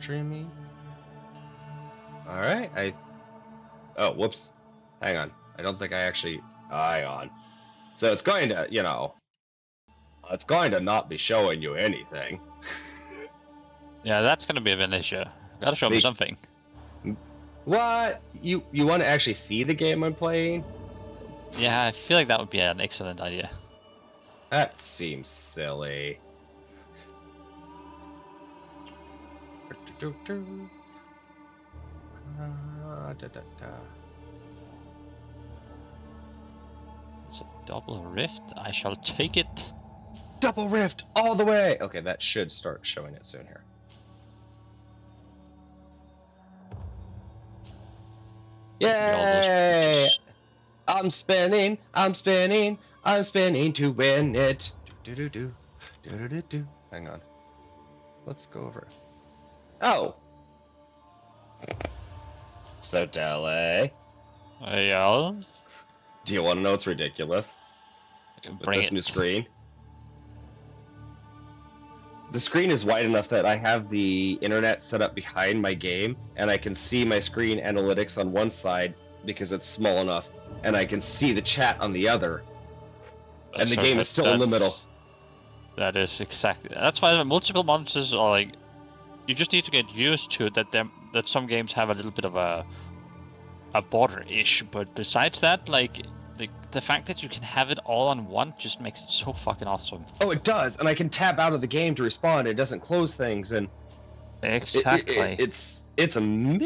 streaming. All right, oh, whoops. Hang on. I don't think I actually eye on. So it's going to, it's going to not be showing you anything. Yeah, that's gonna be an issue. Gotta show me something. What? You want to actually see the game I'm playing? Yeah, I feel like that would be an excellent idea. That seems silly. It's a double rift. I shall take it. Double rift all the way. Okay, that should start showing it soon here. Yay! I'm spinning to win it. Do. Hang on. Let's go over. Oh. So Dele. Yeah. Do you want to know what's ridiculous? With this new screen? The screen is wide enough that I have the internet set up behind my game, and I can see my screen analytics on one side because it's small enough, and I can see the chat on the other. And the game is still in the middle. That is exactly. That's why multiple monitors are like. You just need to get used to that some games have a little bit of a border issue, but besides that, like the fact that you can have it all on one just makes it so fucking awesome. Oh, it does, and I can tab out of the game to respond. It doesn't close things, and exactly. It's amazing.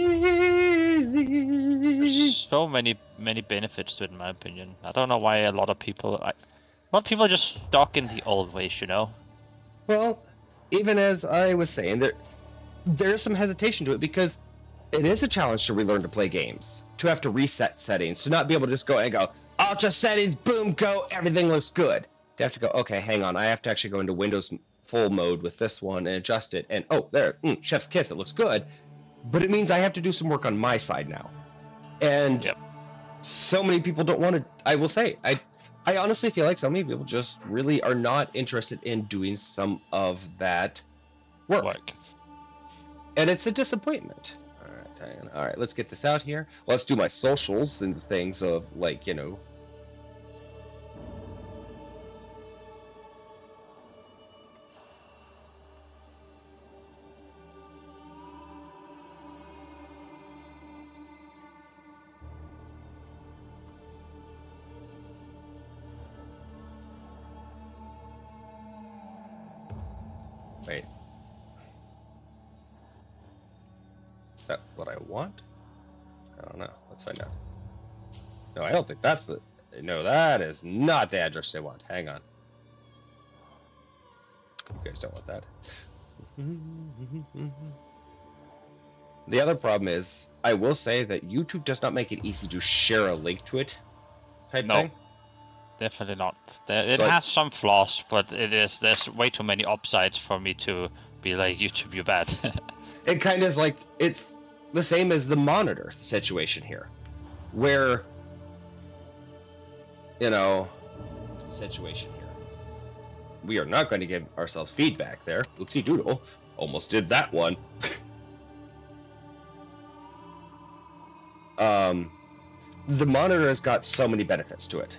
There's so many benefits to it, in my opinion. I don't know why a lot of people are just stuck in the old ways, you know. Well, even as I was saying, there's some hesitation to it because it is a challenge to relearn to play games, to have to reset settings, to not be able to just go and go, ultra settings, boom, go, everything looks good. To have to go, okay, hang on, I have to actually go into Windows full mode with this one and adjust it, and oh, there, chef's kiss, it looks good. But it means I have to do some work on my side now. And so many people don't want to, I will say, I honestly feel like so many people just really are not interested in doing some of that work. And it's a disappointment. All right, let's get this out here. Let's do my socials and the things of, like, Wait. Is that what I want? I don't know. Let's find out. No, I don't think that's the... No, that is not the address they want. Hang on. You guys don't want that. The other problem is, I will say that YouTube does not make it easy to share a link to it. No, definitely not. It has some flaws, but there's way too many upsides for me to be like, YouTube, you bad. It kind of is like, it's the same as the monitor situation here, where, situation here. We are not going to give ourselves feedback there. Oopsie doodle. Almost did that one. The monitor has got so many benefits to it,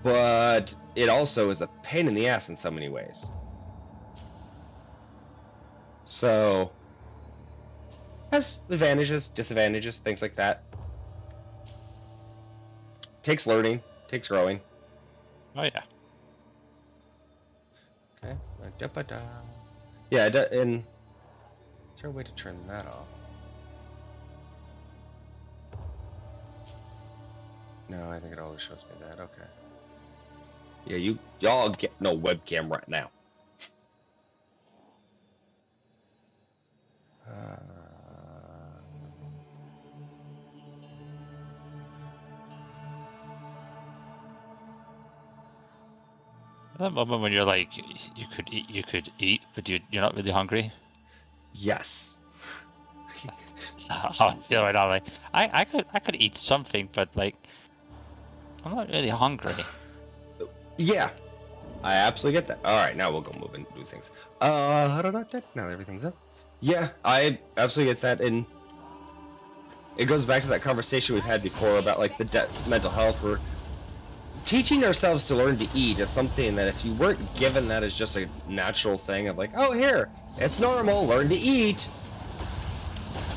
but it also is a pain in the ass in so many ways. So, has advantages, disadvantages, things like that. Takes learning, takes growing. Oh yeah. Okay. Yeah, and is there a way to turn that off? No, I think it always shows me that. Okay. Yeah, y'all get no webcam right now. That moment when you're like, you could eat, but you're not really hungry. Yes. I feel right now, like I could eat something, but like I'm not really hungry. Yeah, I absolutely get that. All right, now we'll go move and do things. Now everything's up. Yeah, I absolutely get that, and it goes back to that conversation we've had before about like the mental health. Where teaching ourselves to learn to eat is something that if you weren't given that as just a natural thing of like, oh here, it's normal, learn to eat.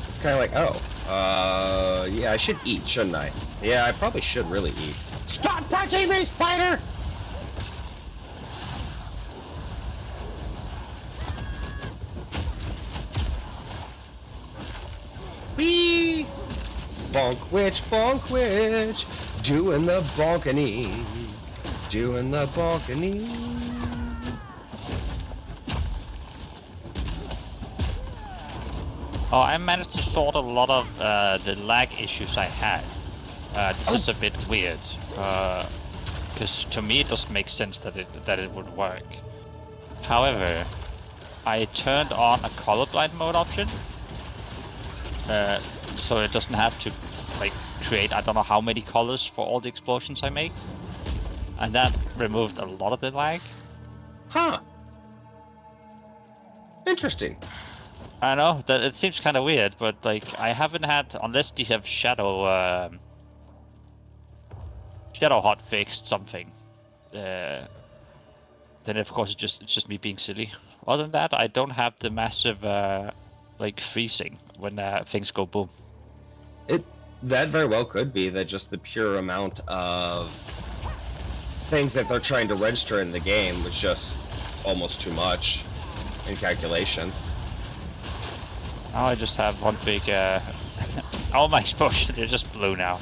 It's kind of like, oh, yeah, I should eat, shouldn't I? Yeah, I probably should really eat. Stop touching me, spider! Wee! Bonk witch, doing the bonkany, doing the bonkany. Oh, I managed to sort a lot of the lag issues I had. This is a bit weird, because to me it doesn't make sense that it would work. However, I turned on a colorblind mode option, so it doesn't have to like create I don't know how many colors for all the explosions I make, and that removed a lot of the lag. Huh. Interesting. I know that it seems kind of weird, but like I haven't had, unless they have Shadow hot fixed something, then of course it's just me being silly. Other than that, I don't have the massive like freezing when things go boom. That very well could be that just the pure amount of things that they're trying to register in the game was just almost too much in calculations. Now I just have one big all my explosions are just blue now.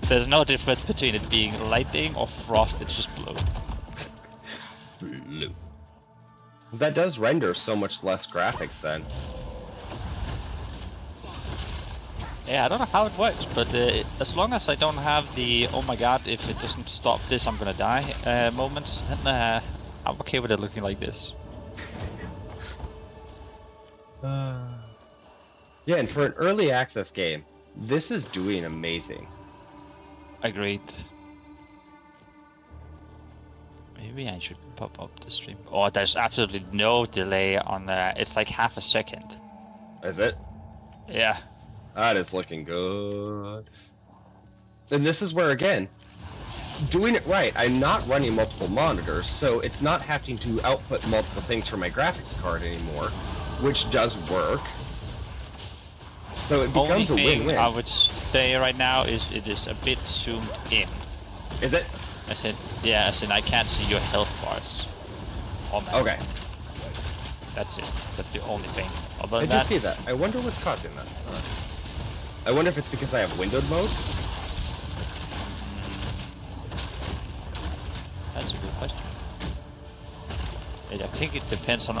There's no difference between it being lightning or frost, it's just blue. Blue. That does render so much less graphics then. Yeah, I don't know how it works, but as long as I don't have the oh my god, if it doesn't stop this I'm gonna die moments, then I'm okay with it looking like this. Yeah, and for an early access game, this is doing amazing. Agreed. Maybe I should pop up the stream. Oh, there's absolutely no delay on it's like half a second. Is it? Yeah. That is looking good. And this is where, again, doing it right, I'm not running multiple monitors, so it's not having to output multiple things from my graphics card anymore, which does work. So it becomes a win-win. I would say right now is it is a bit zoomed in. Is it? As in I can't see your health bars. Okay. That's it. That's the only thing. Other I than do that, see that. I wonder what's causing that. I wonder if it's because I have windowed mode. That's a good question. I think it depends on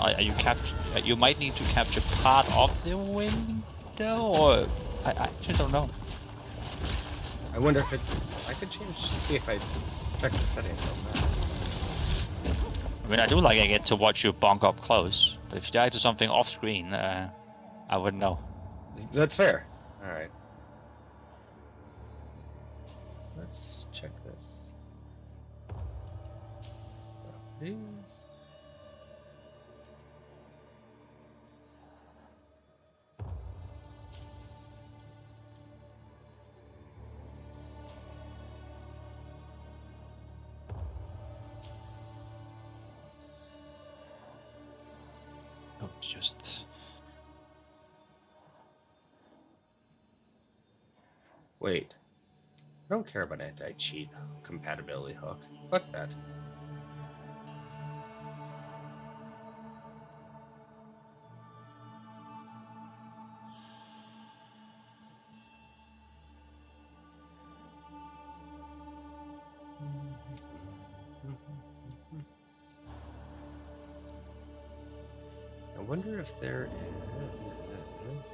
you might need to capture part of the window, or I actually don't know. I wonder if it's. I could see if I check the settings on that. I mean, I do like I get to watch you bonk up close, but if you die to something off screen, I wouldn't know. That's fair. All right. Let's check this. Please. Oh, just. Wait. I don't care about anti-cheat compatibility hook. Fuck that. I wonder if there is.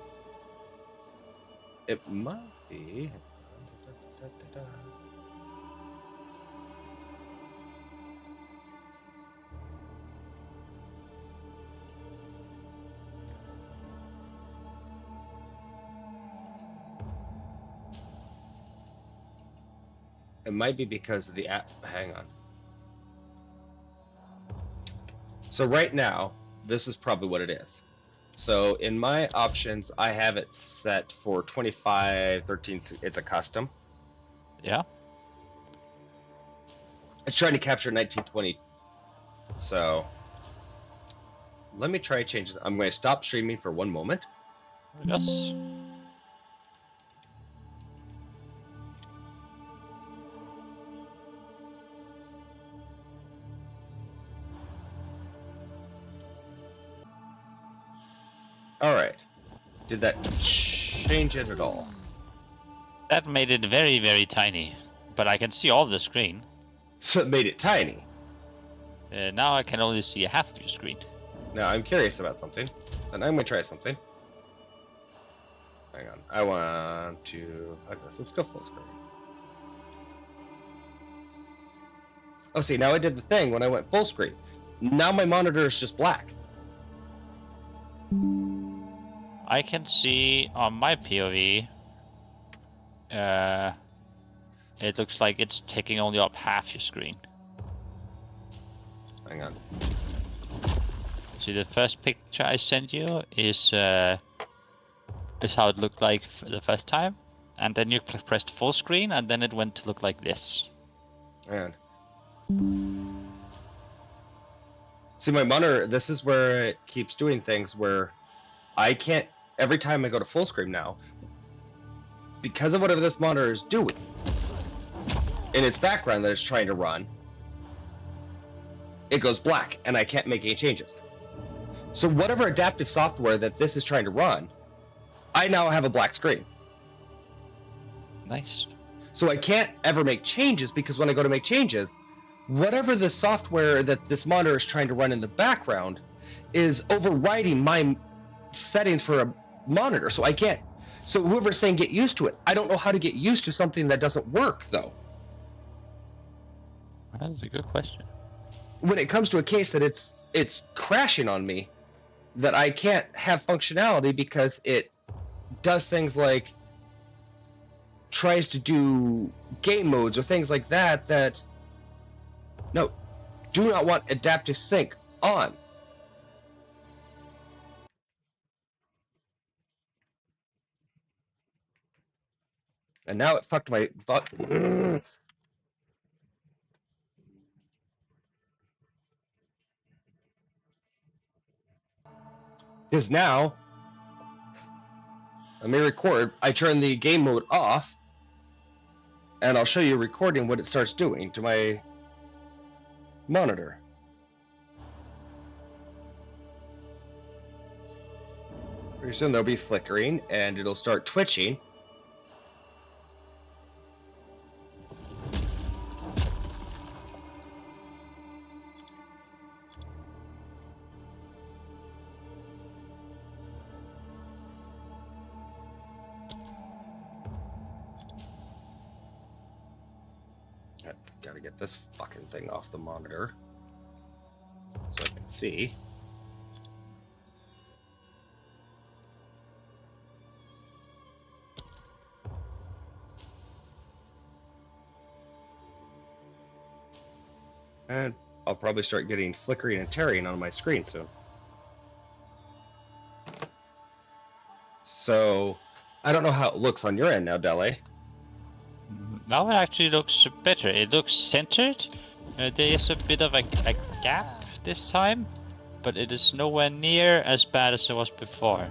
It might be. It might be because of the app. Hang on. So right now, this is probably what it is. So in my options, I have it set for 2513. It's a custom. Yeah. It's trying to capture 1920. So let me try changing. I'm going to stop streaming for 1 moment. Yes. All right. Did that change it at all? That made it very, very tiny, but I can see all the screen. So it made it tiny. Now I can only see half of your screen. Now I'm curious about something, and I'm going to try something. Hang on. I want to. Okay, let's go full screen. Oh, see, now I did the thing when I went full screen. Now my monitor is just black. I can see on my POV, it looks like it's taking only up half your screen. Hang on. See, the first picture I sent you is how it looked like for the first time, and then you pressed full screen, and then it went to look like this. Man. See, my monitor, this is where it keeps doing things where I can't, every time I go to full screen now, because of whatever this monitor is doing in its background that it's trying to run, it goes black and I can't make any changes. So whatever adaptive software that this is trying to run, I now have a black screen. Nice. So I can't ever make changes because when I go to make changes, whatever the software that this monitor is trying to run in the background is overriding my settings for a monitor. So I can't. So whoever's saying get used to it, I don't know how to get used to something that doesn't work though. That's a good question. When it comes to a case that it's crashing on me, that I can't have functionality because it does things like tries to do game modes or things like that no, do not want adaptive sync on. And now it fucked my butt. Because now, let me record. I turn the game mode off, and I'll show you recording what it starts doing to my monitor. Pretty soon there'll be flickering, and it'll start twitching. Gotta get this fucking thing off the monitor so I can see. And I'll probably start getting flickering and tearing on my screen soon. So, I don't know how it looks on your end now, Dele. Now it actually looks better. It looks centered. There is a bit of a gap this time, but it is nowhere near as bad as it was before.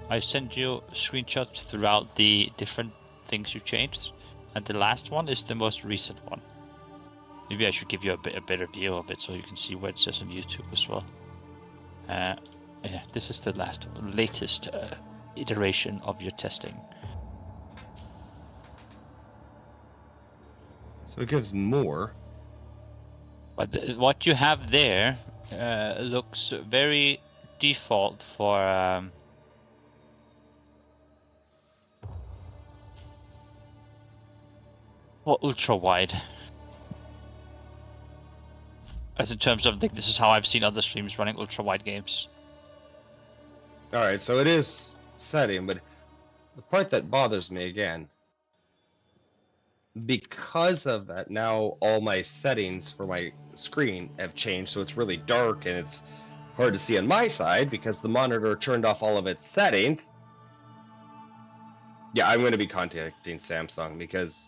I sent you screenshots throughout the different things you changed, and the last one is the most recent one. Maybe I should give you a better view of it so you can see what it says on YouTube as well. Yeah, this is the latest iteration of your testing. So it gives more. But what you have there looks very default for ultra wide. As in terms of this is how I've seen other streams running ultra wide games. Alright, so it is setting, but the part that bothers me again, because of that, now all my settings for my screen have changed, so it's really dark and it's hard to see on my side because the monitor turned off all of its settings. Yeah, I'm going to be contacting Samsung because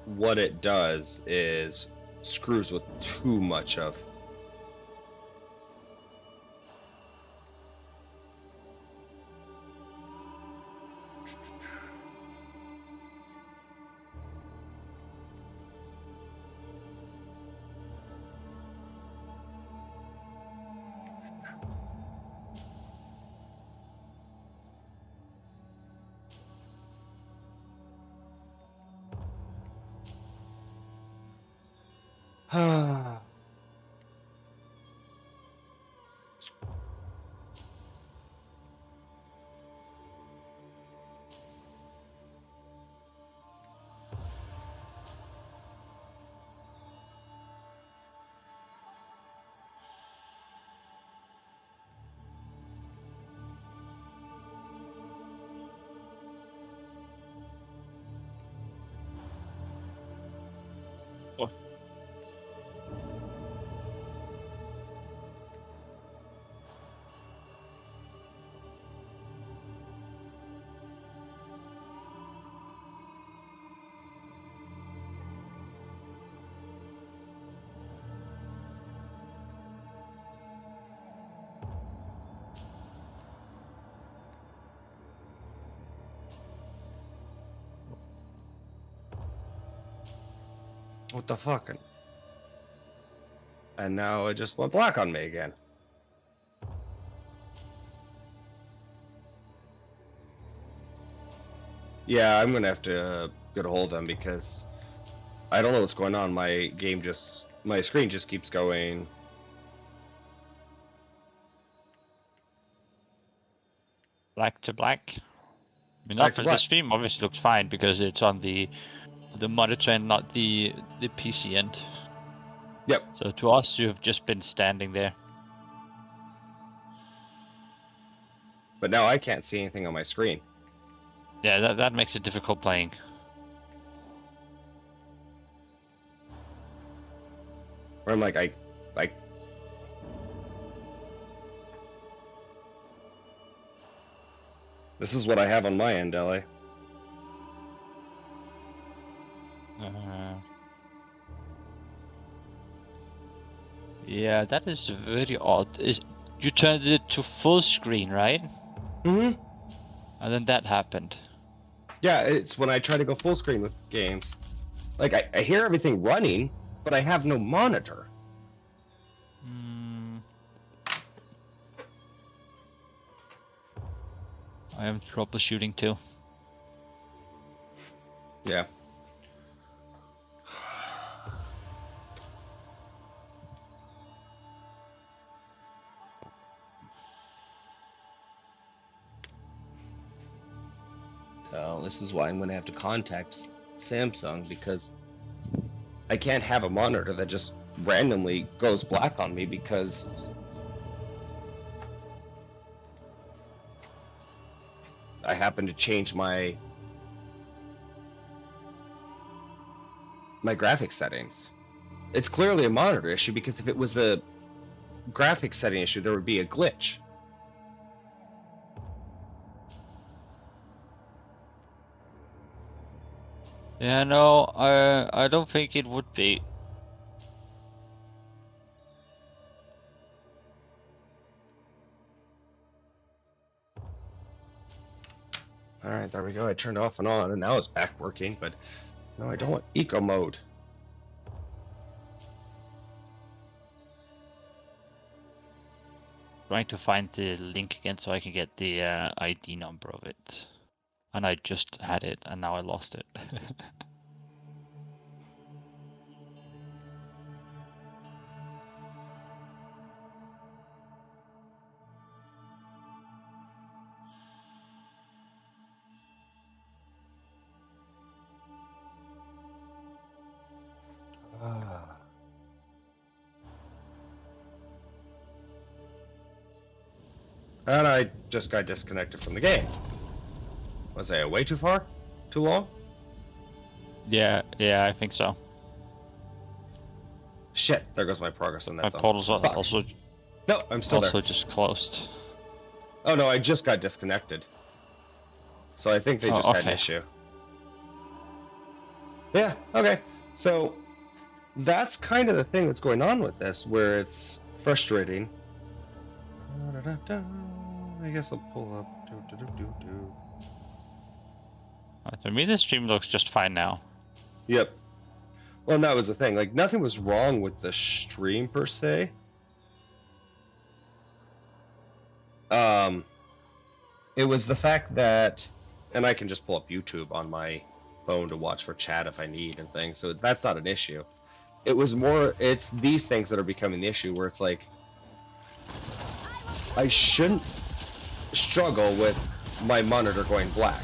what it does is screws with too much of. What the fuck? And now it just went black on me again. Yeah, I'm gonna have to get a hold of them because I don't know what's going on. My screen just keeps going. Black to black. I mean, Black to the black. stream obviously looks fine because it's on the monitor and not the PC end. Yep. So to us, you've just been standing there. But now I can't see anything on my screen. Yeah, that makes it difficult playing. Where I'm like, this is what I have on my end, LA. Yeah, that is very odd. You turned it to full screen, right? Mm-hmm. And then that happened. Yeah, it's when I try to go full screen with games. Like, I hear everything running, but I have no monitor. I am troubleshooting too. Yeah. So this is why I'm going to have to contact Samsung because I can't have a monitor that just randomly goes black on me because I happen to change my graphics settings. It's clearly a monitor issue because if it was a graphics setting issue, there would be a glitch. Yeah, no, I don't think it would be. Alright, there we go. I turned off and on, and now it's back working, but no, I don't want eco mode. Trying to find the link again so I can get the ID number of it. And I just had it, and now I lost it. And I just got disconnected from the game. Was I away too far? Too long? Yeah, I think so. Shit, there goes my progress on that My zone. portal's Fuck. also No, I'm still there. just closed. Oh no, I just got disconnected. So I think they just had an issue. Yeah, okay. So that's kind of the thing that's going on with this, where it's frustrating. I guess I'll pull up. To me, the stream looks just fine now. Yep. Well, and that was the thing. Like, nothing was wrong with the stream per se. It was the fact that, and I can just pull up YouTube on my phone to watch for chat if I need and things, so that's not an issue. It was more, it's these things that are becoming the issue, where it's like, I shouldn't struggle with my monitor going black.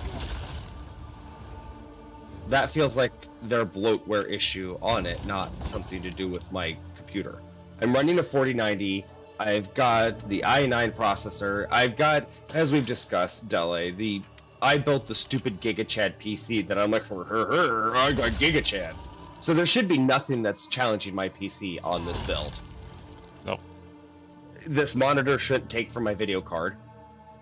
That feels like their bloatware issue on it, not something to do with my computer. I'm running a 4090. I've got the i9 processor. I've got, as we've discussed, Dele, I built the stupid GigaChad PC that I'm like, I got GigaChad. So there should be nothing that's challenging my PC on this build. Nope. This monitor shouldn't take from my video card.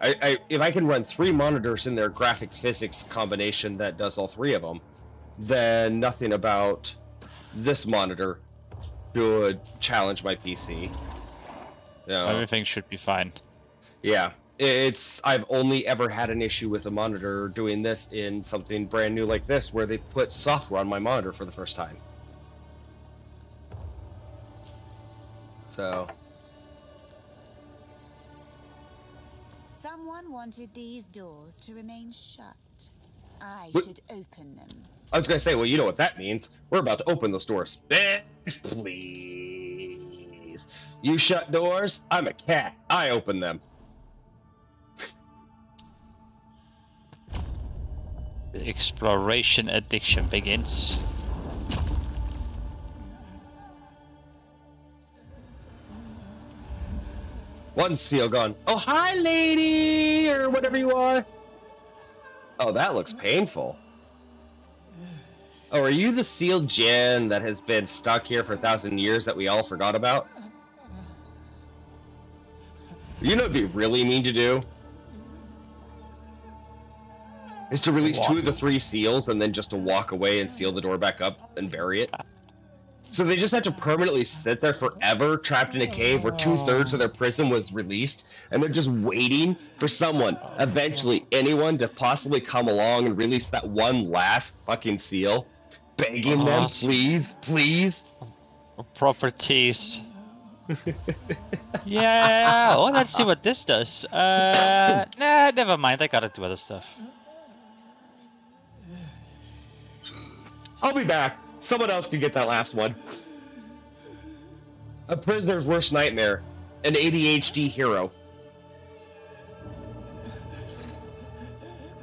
If I can run 3 monitors in their graphics physics combination that does all 3 of them, then nothing about this monitor should challenge my PC. You know, Everything should be fine. yeah, I've only ever had an issue with a monitor doing this in something brand new like this, where they put software on my monitor for the first time. So. Someone wanted these doors to remain shut. I What? should open them. I was gonna say, well, you know what that means. We're about to open those doors. Bitch, please. You shut doors, I'm a cat. I open them. The exploration addiction begins. One seal gone. Oh, hi, lady, or whatever you are. Oh, that looks painful. Oh, are you the sealed Jinn that has been stuck here for 1,000 years that we all forgot about? You know what'd be really mean to do? Is to release 2 of the 3 seals and then just to walk away and seal the door back up and bury it. So they just have to permanently sit there forever, trapped in a cave where 2/3 of their prison was released, and they're just waiting for someone, eventually anyone, to possibly come along and release that one last fucking seal, begging them, please, please. Properties. Yeah. Oh, let's see what this does. Nah, never mind. I gotta do other stuff. I'll be back. Someone else can get that last one. A prisoner's worst nightmare. An ADHD hero.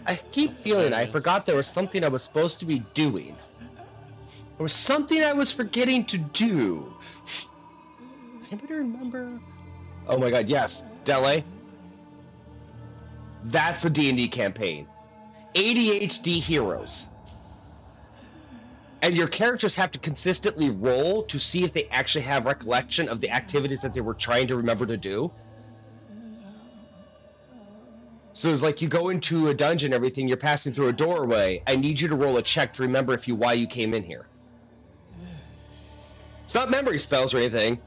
I keep feeling I forgot there was something I was supposed to be doing. There was something I was forgetting to do. Anybody remember? Oh my god, yes. Dele. That's a D&D campaign. ADHD heroes. And your characters have to consistently roll to see if they actually have recollection of the activities that they were trying to remember to do. So it's like you go into a dungeon, everything, you're passing through a doorway. I need you to roll a check to remember why you came in here. It's not memory spells or anything.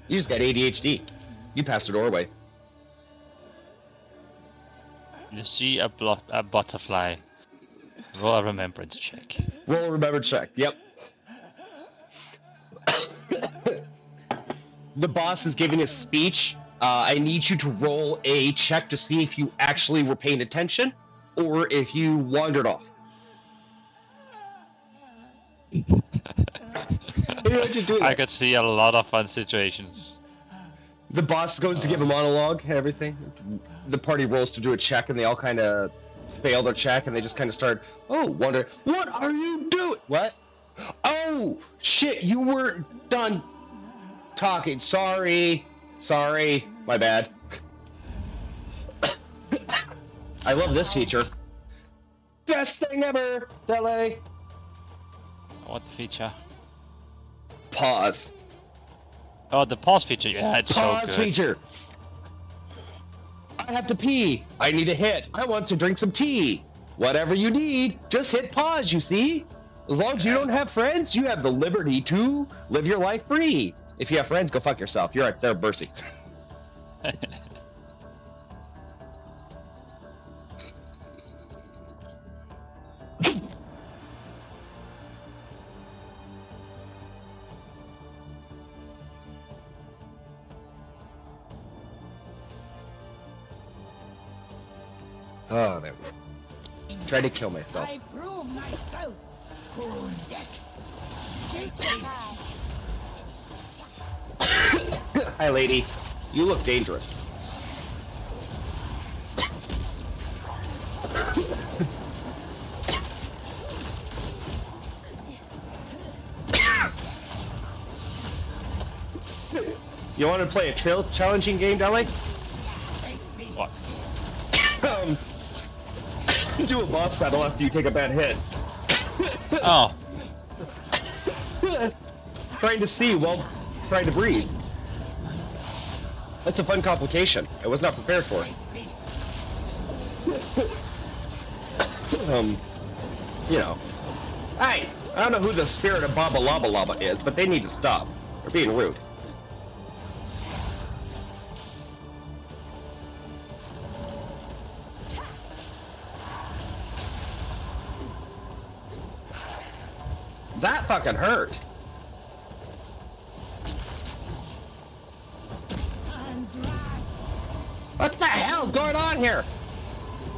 You just got ADHD. You passed a doorway. You see a butterfly. Roll a remembrance check. Roll a remembrance check. Yep. The boss is giving a speech. I need you to roll a check to see if you actually were paying attention or if you wandered off. I could see a lot of fun situations. The boss goes to give a monologue and everything. The party rolls to do a check and they all kind of fail their check and they just kind of start, wonder, what are you doing? What? Oh, shit, you weren't done talking. Sorry, my bad. I love this feature. Best thing ever, Dele. What feature? Pause. Oh, the pause feature. Yeah, it's Pause so good. feature. I have to pee. I need a hit. I want to drink some tea. Whatever you need, just hit pause, you see? As long as you don't have friends, you have the liberty to live your life free. If you have friends, go fuck yourself. You're at their mercy. Oh, there we go. Tried to kill myself. I prove myself, Kundek. Hi, lady. You look dangerous. You want to play a trail challenging game, Dele? What? Do a boss battle after you take a bad hit. Oh. Trying to see while trying to breathe. That's a fun complication. I was not prepared for it. You know. Hey, I don't know who the spirit of Baba Laba Laba is, but they need to stop. They're being rude. That fucking hurt. What the hell's going on here?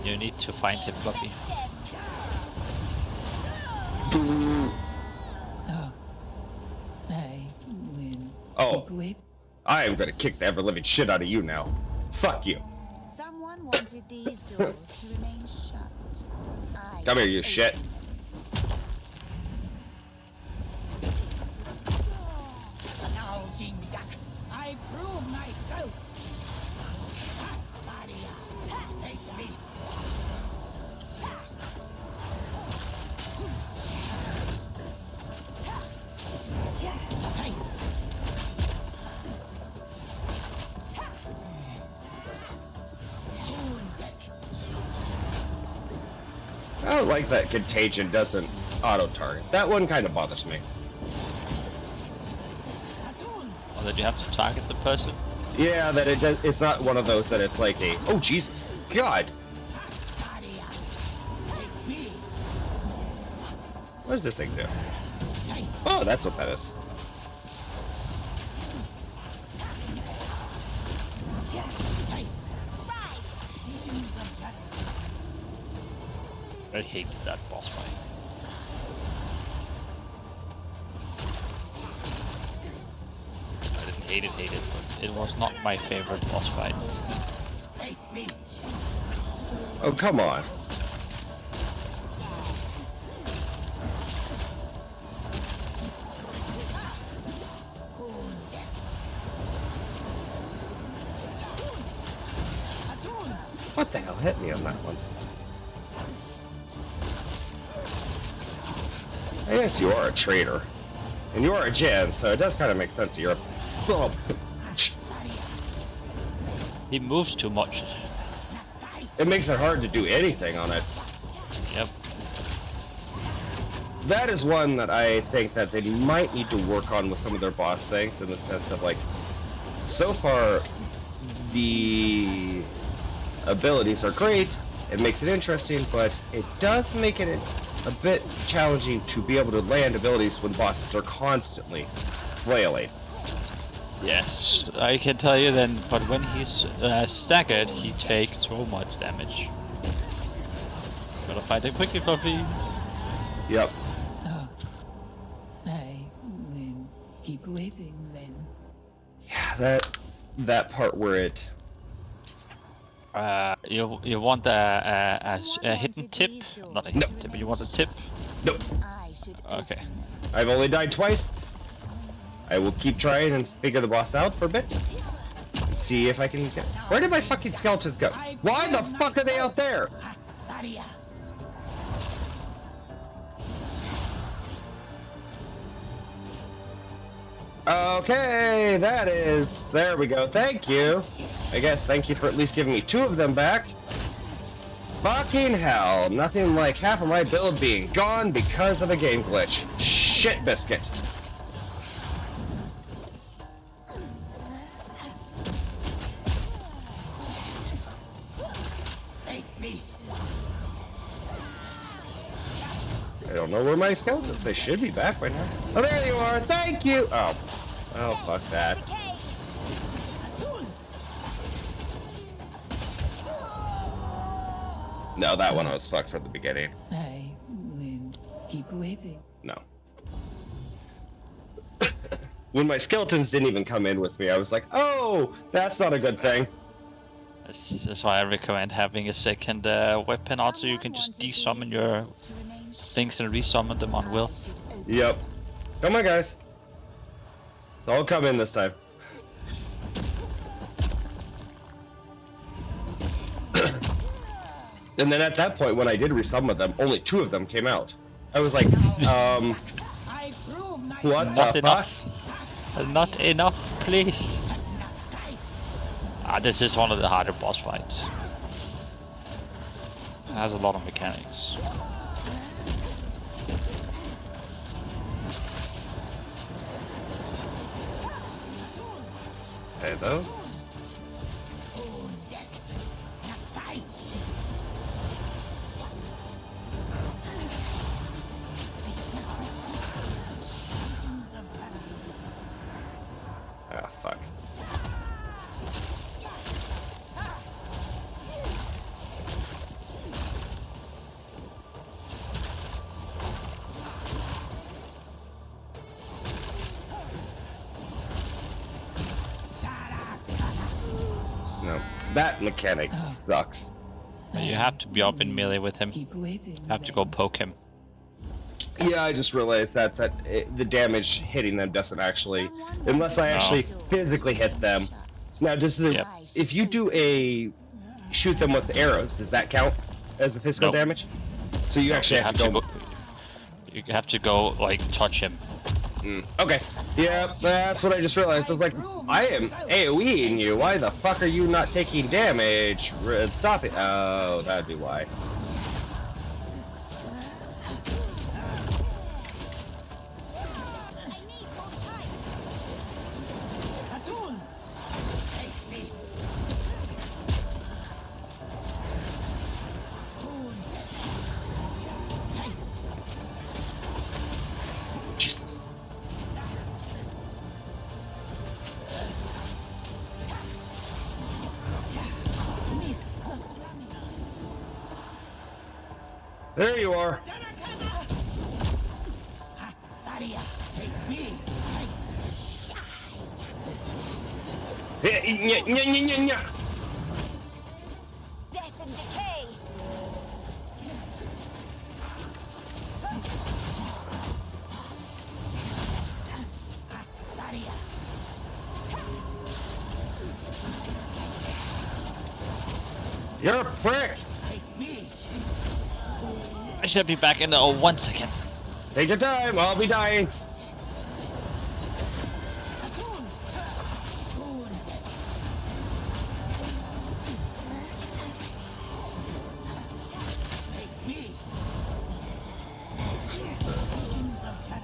You need to find him, Fluffy. Oh, I will Oh. keep wait. I am gonna kick the ever-living shit out of you now. Fuck you. Someone wanted these doors to remain shut. I Come here, you opened shit. Now, Jindak, I prove myself. Baria, face me. Hey. I don't like that Contagion doesn't auto-target. That one kind of bothers me. Or that you have to target the person. Yeah, that it does, it's not one of those that it's like a, oh Jesus, God. What does this thing do? Oh, that's what that is. I hate that boss fight. I didn't hate it, but it was not my favorite boss fight. Oh, come on. What the hell hit me on that one? I guess you are a traitor. And you are a Jen, so it does kind of make sense that you're a... Oh. He moves too much. It makes it hard to do anything on it. Yep. That is one that I think that they might need to work on with some of their boss things, in the sense of, like, so far, the abilities are great, it makes it interesting, but it does make it a bit challenging to be able to land abilities when bosses are constantly flailing. Yes, I can tell you then, but when he's staggered, he takes so much damage. Gotta fight him quickly, Fluffy. Yep. Oh, I will keep waiting then. Yeah, that part where it... You want a hidden tip? Not a hidden tip, but you want a tip? Nope. I should Okay. I've only died twice. I will keep trying and figure the boss out for a bit. See if I can get... Where did my fucking skeletons go? Why the fuck are they out there? Okay, that is. There we go. Thank you. I guess thank you for at least giving me 2 of them back. Fucking hell. Nothing like half of my build being gone because of a game glitch. Shit biscuit. Face me. I don't know where my skeletons. They should be back by now. Oh, there you are. Thank you. Oh. Oh, fuck that. Decay. No, that one I was fucked from the beginning. I will keep waiting. No. When my skeletons didn't even come in with me, I was like, oh, that's not a good thing. That's why I recommend having a second weapon on, so you can just desummon your things and resummon them on will. Yep. Come on, guys. I'll come in this time. And then at that point, when I did resummon them, only 2 of them came out. I was like, I prove myself. what Not the enough. fuck? Not enough, please. This is one of the harder boss fights. It has a lot of mechanics. Hey, those. Ah, fuck. No, that mechanic sucks. You have to be up in melee with him. Keep waiting. You have to go poke him. Yeah, I just realized that the damage hitting them doesn't actually, unless I actually physically hit them. Now, does the Yep. if you do a shoot them with arrows, does that count as a physical No. damage? So you actually have to go. You have to go like touch him. Okay. Yeah, that's what I just realized. I was like, I am AoEing you. Why the fuck are you not taking damage? Stop it. Oh, that'd be why. Atun! Face me. Jesus. There you are. Daria, face me. Nya. Death and decay. Daria. You're a prick. Face me. I should be back in 1 second. Take your time. I'll be dying. Atun! Face me. Visions of Terra.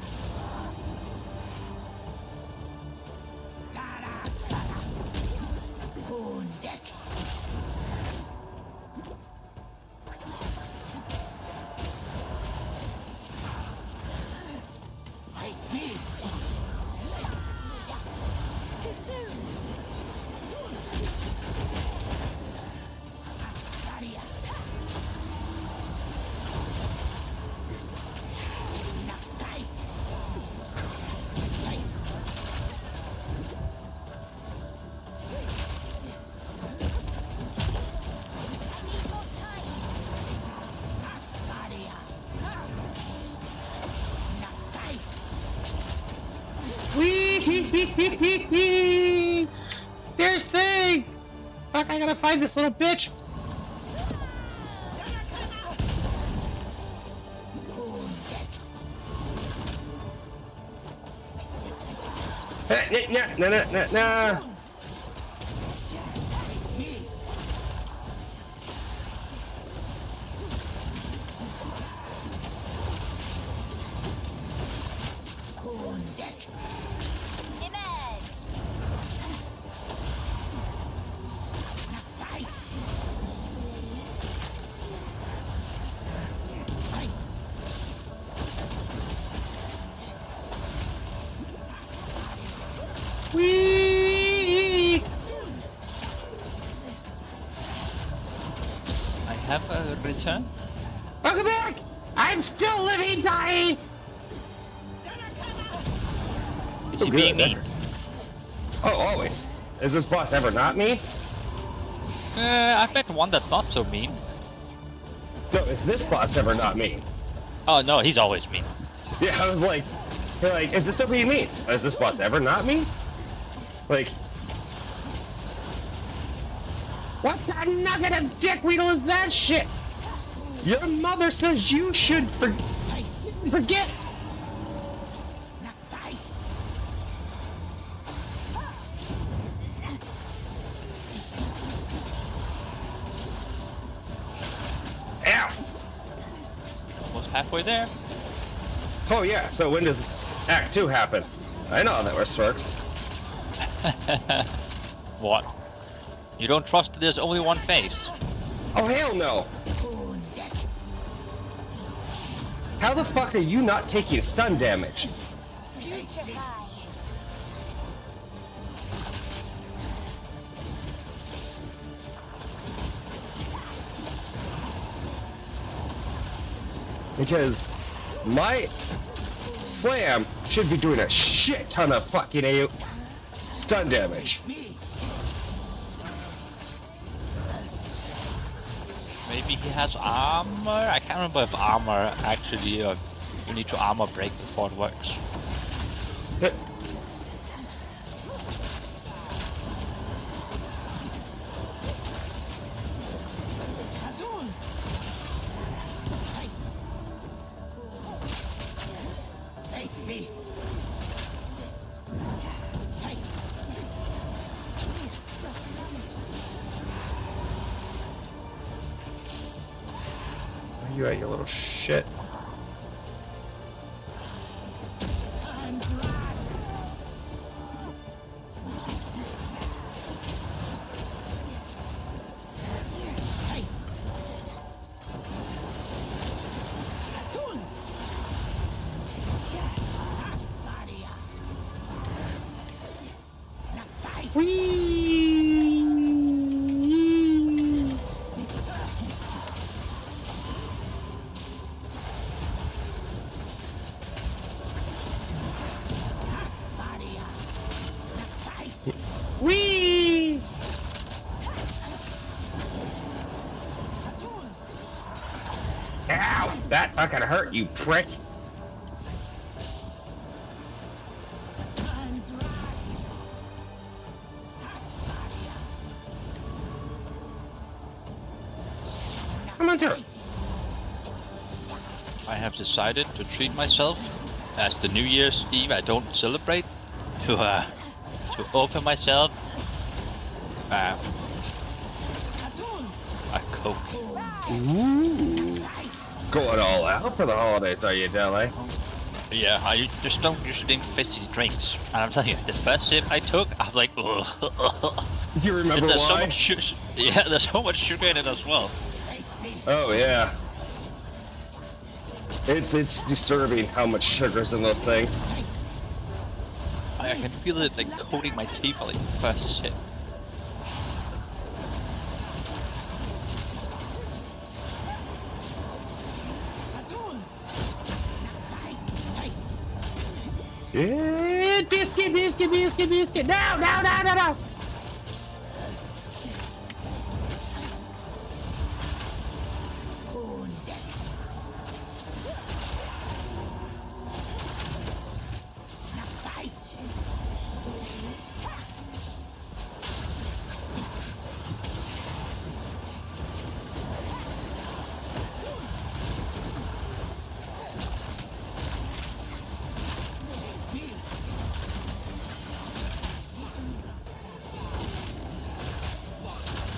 Deck. Face me. Daria. Nakai. Daria. Nakai. Wee. There's things. Fuck! I gotta find this little bitch. Nah. Image. Whee! I have a return. Welcome back! I'm still living, dying! Is he being mean? Oh, always. Is this boss ever not me? I've met one that's not so mean. No, is this boss ever not me? Oh no, he's always mean. Yeah, I was like, is this ever me? Is this boss ever not me? Like, what the nugget of dickweedle is that shit? Your mother says you should forget. Ow! Almost halfway there. Oh yeah, so when does Act 2 happen? I know how that works. What? You don't trust that there's only one face? Oh hell no! How the fuck are you not taking stun damage? Future high. Because my slam should be doing a shit ton of fucking stun damage. Maybe he has armor? I can't remember if armor actually, you need to armor break before it works. Where you at, you little shit? Whee! Whee! Ow! That fucking hurt, you prick! Come on through. I have decided to treat myself as the New Year's Eve I don't celebrate, to open myself a Coke. Ooh. Going all out for the holidays, are you, Dele? Yeah, I just don't usually drink fizzy drinks. And I'm telling you, the first sip I took, I was like, ugh. Do you remember There's so why? much yeah, there's so much sugar in it as well. Oh yeah. It's disturbing how much sugar's in those things. I can feel it like coating my teeth like the first sip. Biscuit, biscuit, biscuit, biscuit. No, no, no, no, no.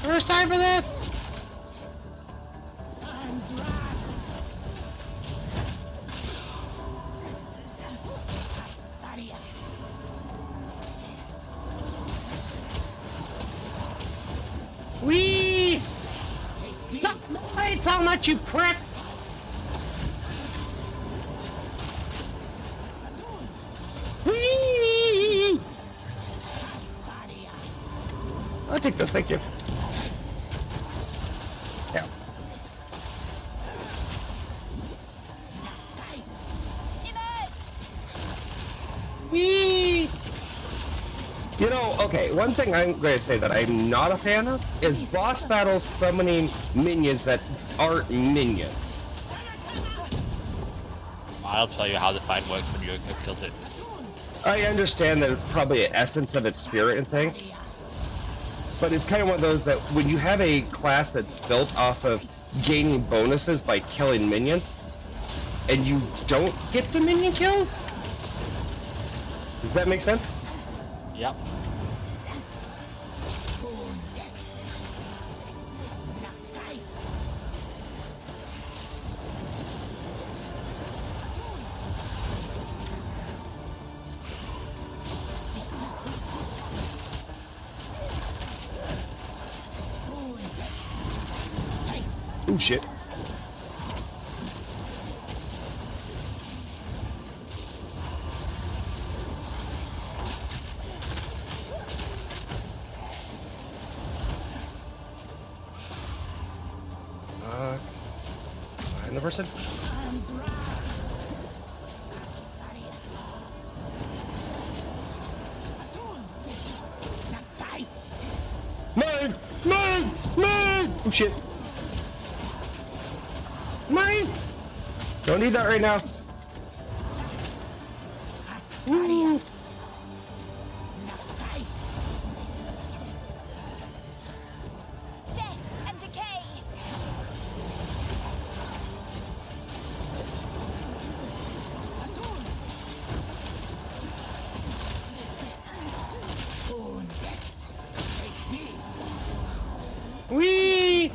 First time for this. Sun's wrath. Barrier. Wee! Stop the lights! I'll let you pricks! Wee! Barrier. I'll take this, thank you. Yeah. Emerge! Wee! You know, okay, one thing I'm going to say that I'm not a fan of is boss battles summoning minions that aren't minions. I'll tell you how the fight works when you have killed it. I understand that it's probably an essence of its spirit and things, but it's kind of one of those that when you have a class that's built off of gaining bonuses by killing minions, and you don't get the minion kills? Does that make sense? Yep. Oh shit. Find the person. Sun's wrath. Barrier. Natai. Mine! Mine! Mine! Oh shit. Mine! Don't need that right now. Woo. Natai. Death and decay! Wounded. Take me. Wee!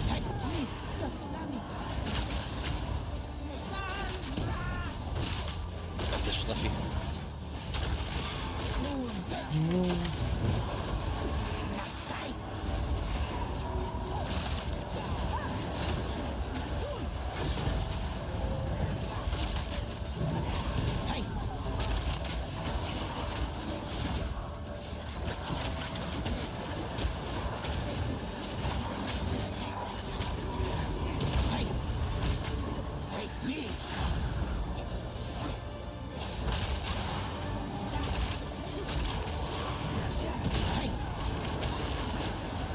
Take me. Tsunami. Sun's wrath. Got this Fluffy. Wounded. Natai. Hey. Hey. Take me. Hey.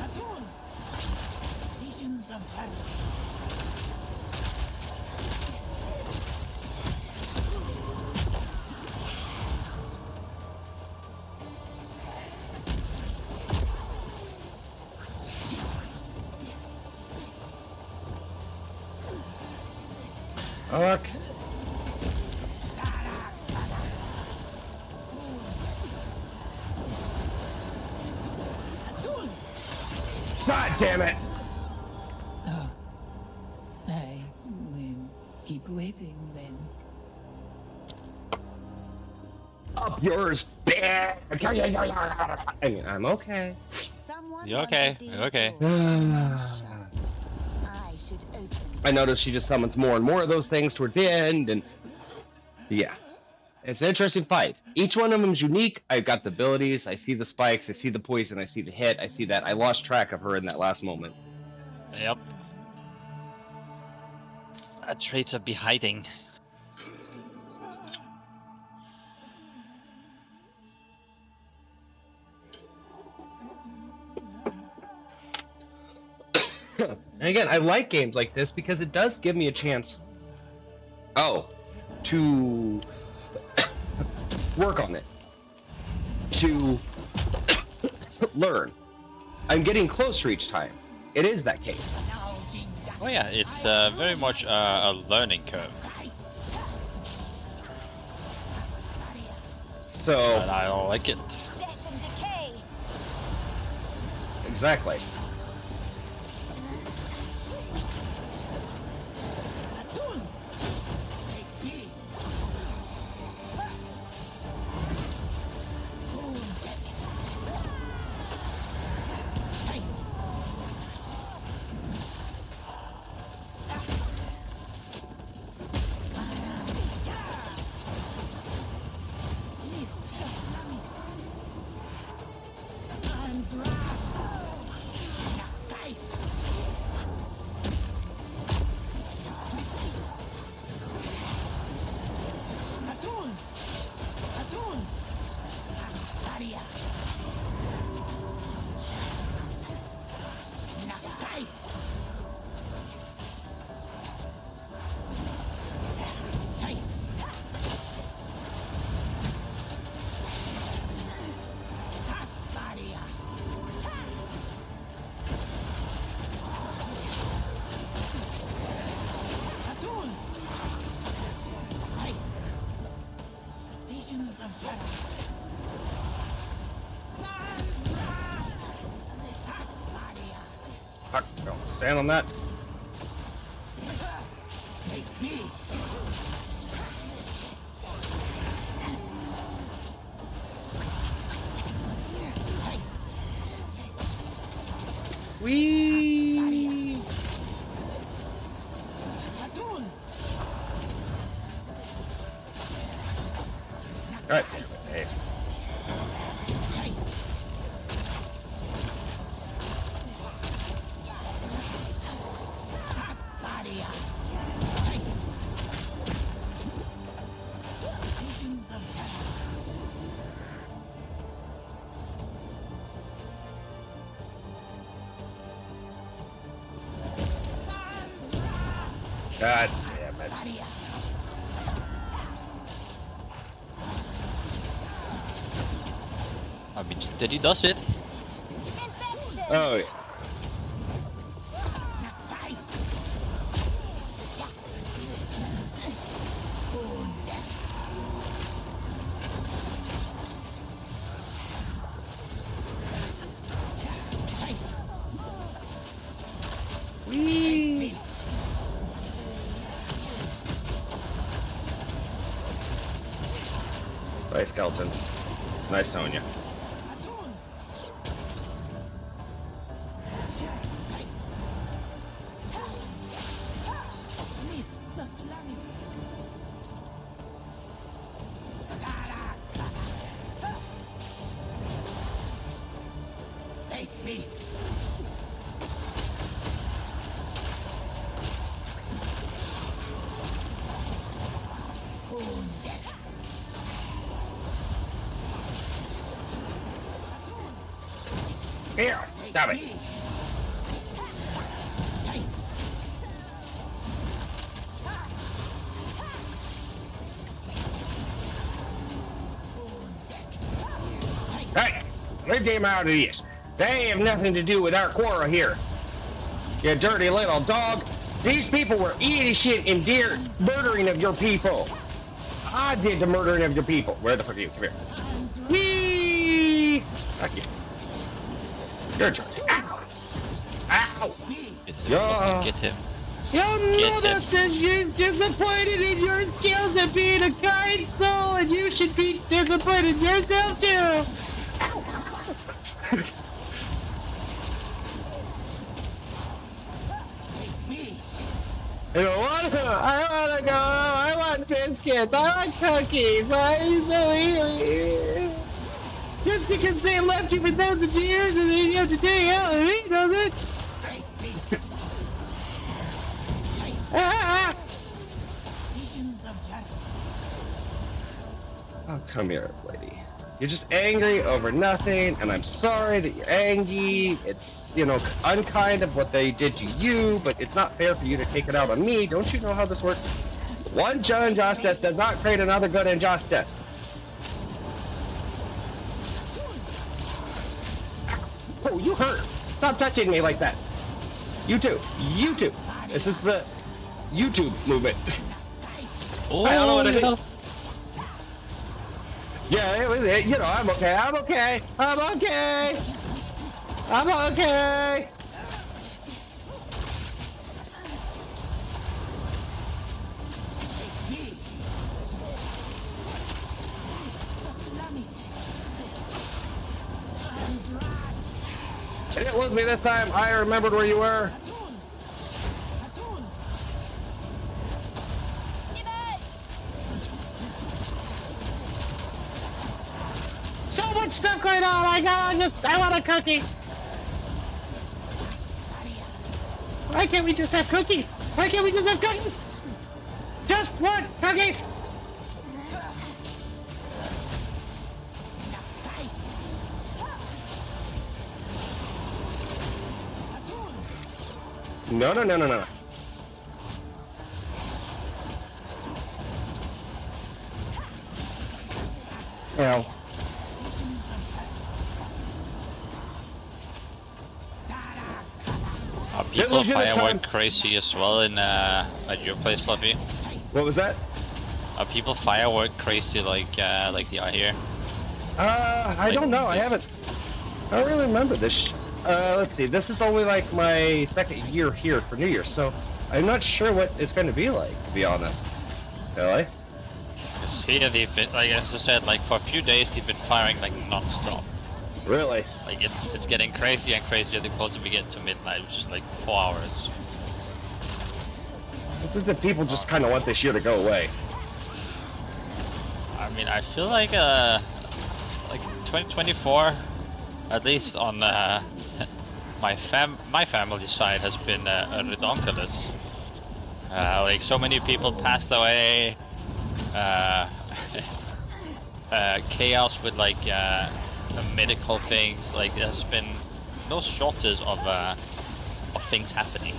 Atun. Visions of heaven. Fuck. Atun. God damn it! Oh. I will keep waiting then. Up yours, bitch! I'm okay. Someone You okay? wanted these You okay? doors remain shut. I should open them. I noticed she just summons more and more of those things towards the end, and yeah. It's an interesting fight. Each one of them is unique. I've got the abilities, I see the spikes, I see the poison, I see the hit, I see that. I lost track of her in that last moment. Yep. That traits of be hiding. And again, I like games like this because it does give me a chance, to work on it, to learn. I'm getting closer each time. It is that case. Oh yeah, it's very much a learning curve. So And I don't like it. Death and decay. exactly. Atun! Face me! Wounded! Hey! Sun's wrath! Nakai! Atun! Atun! Aria! Nakai! Hey! Aria! Atun! Hey! Visions of terror! Sun's wrath! Aria! Fuck, don't stand on that. Face me! Hey! Wee. Atun! All right. Hey. Hey! Aria! Hey! Visions of terror! Sun's wrath! God damn it. Aria! I mean, steady does it. Infection. Oh yeah. Nakai! Wounded! Hey! Wee. Bye, skeletons. It's nice knowing you. Atun! Hey! Mists of tsunami! Face me! Wounded! Here, stop it. Hey! Hey, leave them out of this. They have nothing to do with our quarrel here. You dirty little dog. These people were eating shit and deer murdering of your people. I did the murdering of your people. Where the fuck are you? Come here. Whee! Fuck you. You're a jerk. Ow! Ow! Get him. Yeah. Get him. Your Get mother him. says you're disappointed in your skills at being a kind soul, and you should be disappointed in yourself too. Face me! You know what? I wanna go. I want biscuits. I want cookies. Why are you so eager? Just because they left you for thousands of years and then you have to take out and eat, does it? Face me! Hey! Ah! Visions of judgment! Oh, come here, lady. You're just angry over nothing, and I'm sorry that you're angry. It's, you know, unkind of what they did to you, but it's not fair for you to take it out on me. Don't you know how this works? One injustice does not create another good injustice. Oh, you hurt. Stop touching me like that. You too. You too. This is the YouTube movement. Oh, I don't know what it is. yeah. Yeah, it was it. You know, I'm okay. I'm okay. I'm okay. I'm okay. It's me. Tsunami. It didn't lose me this time. I remembered where you were. Hatun. Hatun. So much stuff going on. I want a cookie. Why can't we just have cookies? Why can't we just have cookies? Just one cookies. No, no, no, no, no. Well, Are Didn't people lose you this firework time. crazy as well in at your place, Fluffy? what was that? Are people firework crazy like they are here? I don't know. I don't really remember this. Let's see. This is only like my second year here for New Year's, so I'm not sure what it's going to be like, to be honest. Really? Because here they've been, like as I said, like for a few days they've been firing like non-stop. Really? Like it's getting crazier and crazier the closer we get to midnight, which is like 4 hours. It's as if people just kind of want this year to go away. I mean, I feel like 2024, at least on my family side, has been redonkulous. Like so many people passed away. Chaos with like medical things. Like there's been no shortage of things happening.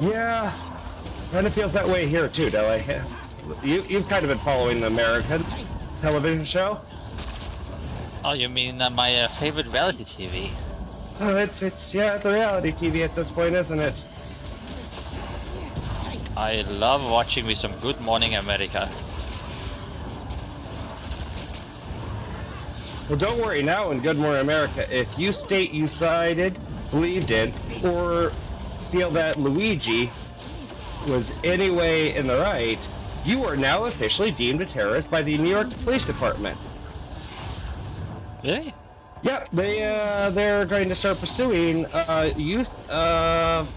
Yeah, kind of feels that way here too, Deli. You've kind of been following the Americans television show. Oh, you mean my favorite reality TV? Oh, it's the reality TV at this point, isn't it? I love watching me some Good Morning America. Well, don't worry now in Good Morning America. If you state you sided, believed in, or feel that Luigi was anyway in the right, you are now officially deemed a terrorist by the New York Police Department. Really? Yep, they're going to start pursuing use of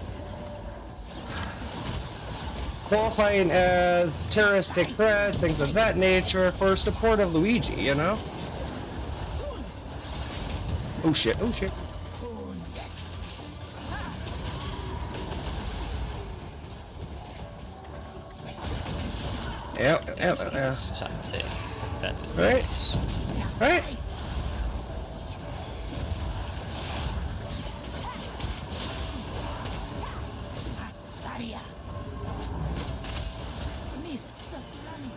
qualifying as terroristic threats, things of that nature, for support of Luigi, you know? Oh shit, oh shit. Yeah. Something. That is Right. nice. Right? Daria. Miss Tsunami.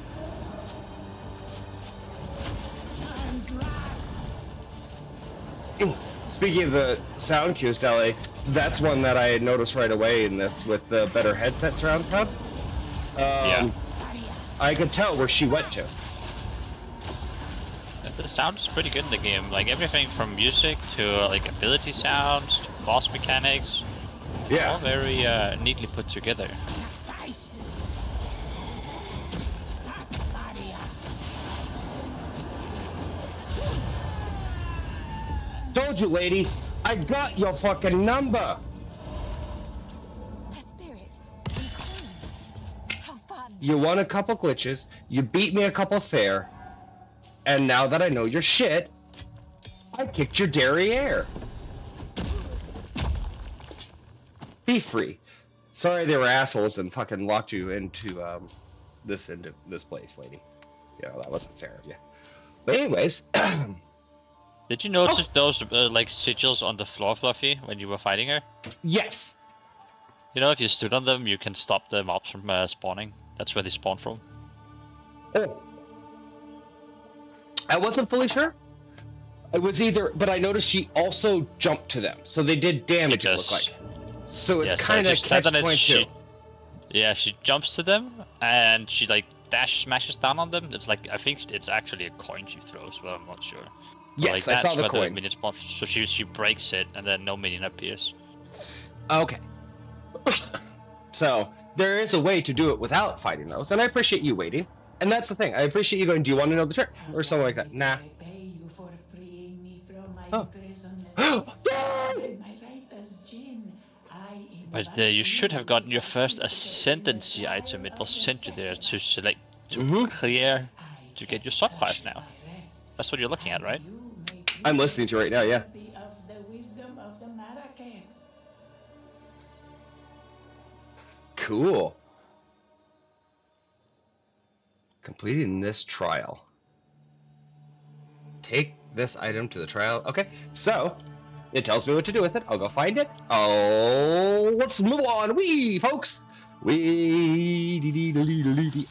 Time's right. Ooh, speaking of the sound cues, Deli, that's one that I had noticed right away in this with the better headset surround sound. Yeah. I could tell where she went to. The sound is pretty good in the game. Like everything from music to like ability sounds to boss mechanics. All Yeah. very neatly put together. Daria. Told you, lady. I got your fucking number. A spirit. How fun. You won a couple glitches. You beat me a couple fair. And now that I know your shit, I kicked your derriere. Be free. Sorry they were assholes and fucking locked you into this place, lady. Yeah, that wasn't fair of you. But anyways, Did you notice those like sigils on the floor, Fluffy, when you were fighting her? yes. You know, if you stood on them, you can stop the mobs from spawning. That's where they spawn from. Oh. I wasn't fully sure. It was either, but I noticed she also jumped to them, so they did damage. It looked like. So it's Yes, I kind of just said that catch-22. Yeah, she jumps to them and she like dash smashes down on them. It's like I think it's actually a coin she throws, but I'm not sure. But Yes, like, I saw that's the where coin. minion spawns. So she breaks it, and then no minion appears. Okay. So there is a way to do it without fighting those, and I appreciate you waiting. And that's the thing. I appreciate you going, do you want to know the trick? Or something like that. Nah. I pay you for freeing me from my Oh. imprisonment. Yay! In my right as Jinn, I But you should have gotten your first ascendancy item. It was sent you there to select to Mhm. clear to get your subclass now. That's what you're looking at, right? I'm listening to you right now, yeah. Of the wisdom of the Marrakech. Cool. Completing this trial. Take this item to the trial. Okay, so it tells me what to do with it. I'll go find it. Oh, let's move on. Wee, folks. Wee.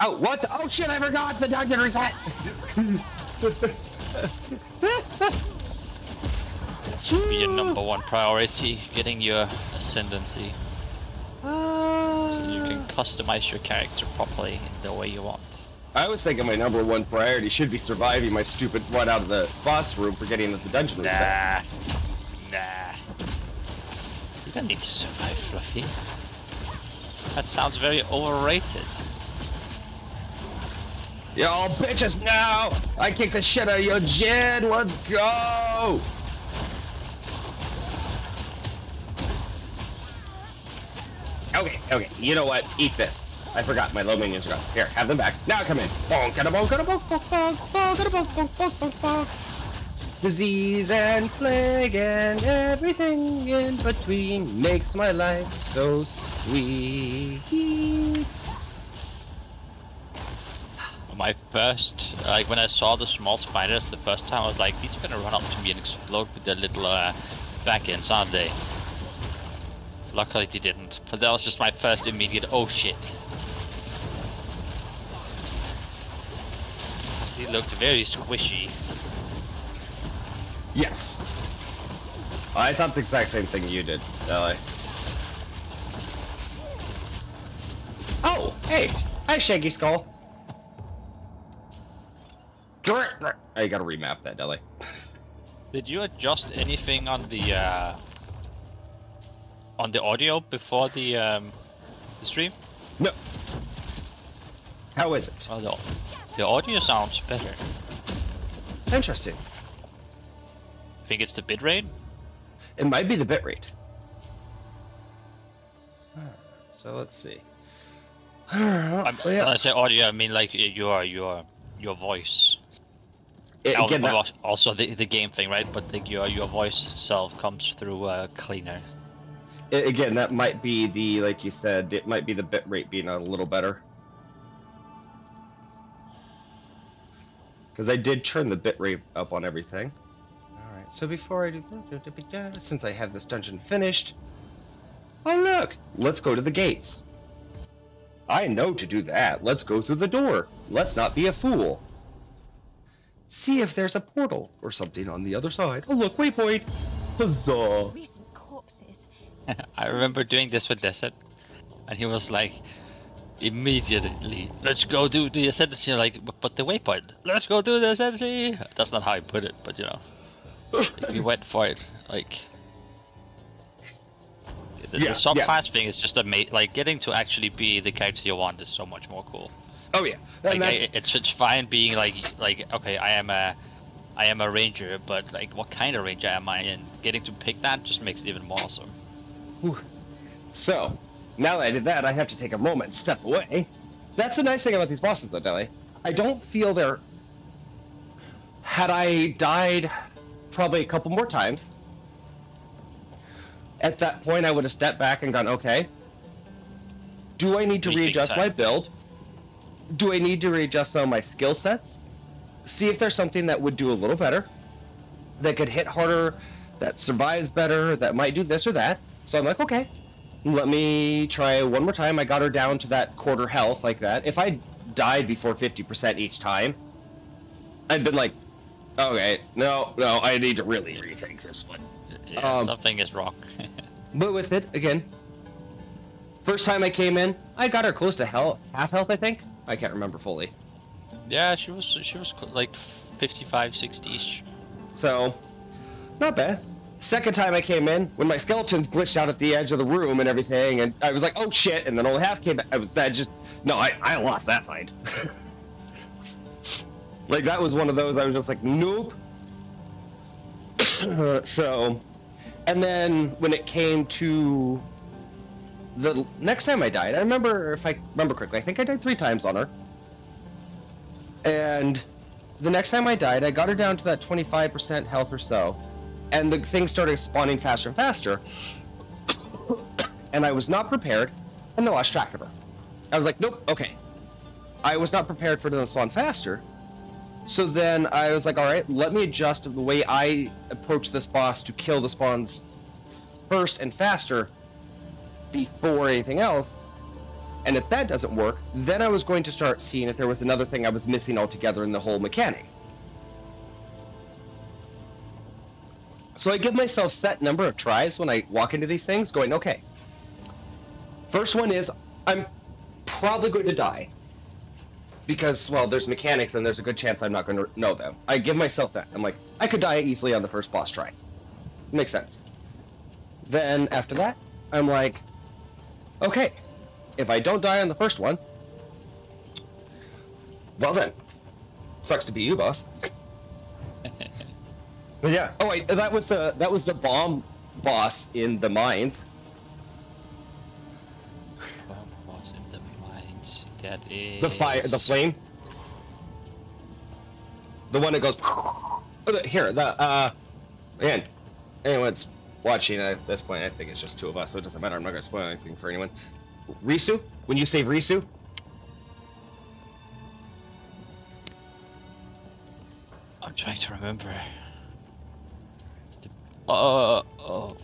Oh, what? Oh, shit, I forgot the dungeon reset. Should be your number one priority, getting your ascendancy. So you can customize your character properly in the way you want. I was thinking my number one priority should be surviving my stupid run out of the boss room for getting the dungeon reset. Nah. You don't need to survive, Fluffy. That sounds very overrated. Yo, bitches, now! I kicked the shit out of your Jin! Let's go! Okay, you know what? Eat this. I forgot, my low minions are gone. Here, have them back. Now come in. Bonk, bonk, bonk, bonk, bonk, bonk, bonk, bonk, bonk, bonk, bonk, bonk. Disease and plague and everything in between makes my life so sweet. My first, like when I saw the small spiders the first time, I was like, these are gonna run up to me and explode with their little back ends, aren't they? Luckily they didn't, but that was just my first immediate, oh shit. They looked very squishy. Yes. I thought the exact same thing you did, Ellie. Oh, hey. Hi, Shaggy Skull. Oh, you gotta remap that, Deli. Did you adjust anything on the audio before the stream? No. How is it? Oh, the audio sounds better. Interesting. I think it's the bitrate. It might be the bitrate. So let's see. When I say audio, I mean like your voice. Again, that, Also the game thing, right? But like your voice itself comes through cleaner. again, that might be the, like you said, it might be the bitrate being a little better. Because I did turn the bitrate up on everything. Alright, so before I do that, since I have this dungeon finished, oh look, let's go to the gates. I know to do that. Let's go through the door. Let's not be a fool. See if there's a portal or something on the other side. Oh look, waypoint. Huzzah. Recent corpses. I remember doing this with Desert, and he was like, immediately, let's go do the ascendancy. Like, but the waypoint. Let's go do the ascendancy. That's not how I put it, but you know, we went for it. Like, the subclass thing is just amazing. Like, getting to actually be the character you want is so much more cool. Oh yeah. Like, it's fine being like okay, I am a ranger, but like, what kind of ranger am I? And getting to pick that just makes it even more awesome. Whew. So, now that I did that, I have to take a moment, step away. That's the nice thing about these bosses, though, Deli. I don't feel they're... Had I died probably a couple more times, at that point I would have stepped back and gone, okay, do I need to readjust my build? Do I need to readjust some of my skill sets? See if there's something that would do a little better, that could hit harder, that survives better, that might do this or that. So I'm like, okay, let me try one more time. I got her down to that quarter health like that. If I died before 50% each time, I'd been like, okay, no, I need to really rethink this one. Yeah, something is wrong. But with it, again, First time I came in, I got her close to half health, I think. I can't remember fully. Yeah, she was like 55, 60ish. So, not bad. Second time I came in, when my skeletons glitched out at the edge of the room and everything, and I was like, oh shit, and then only half came back. I lost that fight. Like, that was one of those, I was just like, nope. So, and then when it came to the next time I died, I remember, if I remember correctly, I think I died 3 times on her. And the next time I died, I got her down to that 25% health or so, and the thing started spawning faster and faster, and I was not prepared, and I lost track of her. I was like, nope, okay. I was not prepared for them to spawn faster, so then I was like, alright, let me adjust the way I approach this boss to kill the spawns first and faster before anything else. And if that doesn't work, then I was going to start seeing if there was another thing I was missing altogether in the whole mechanic. So I give myself set number of tries when I walk into these things, going, okay, first one is, I'm probably going to die. Because, well, there's mechanics and there's a good chance I'm not going to know them. I give myself that. I'm like, I could die easily on the first boss try. Makes sense. Then, after that, I'm like, okay, if I don't die on the first one, well then, sucks to be you, boss. But yeah. Oh wait, that was the bomb boss in the mines. Bomb boss in the mines. That is The flame. The one that goes. Here, man. Anyone's watching at this point. I think it's just 2 of us, so it doesn't matter. I'm not gonna spoil anything for anyone. Risu, when you save Risu. I'm trying to remember.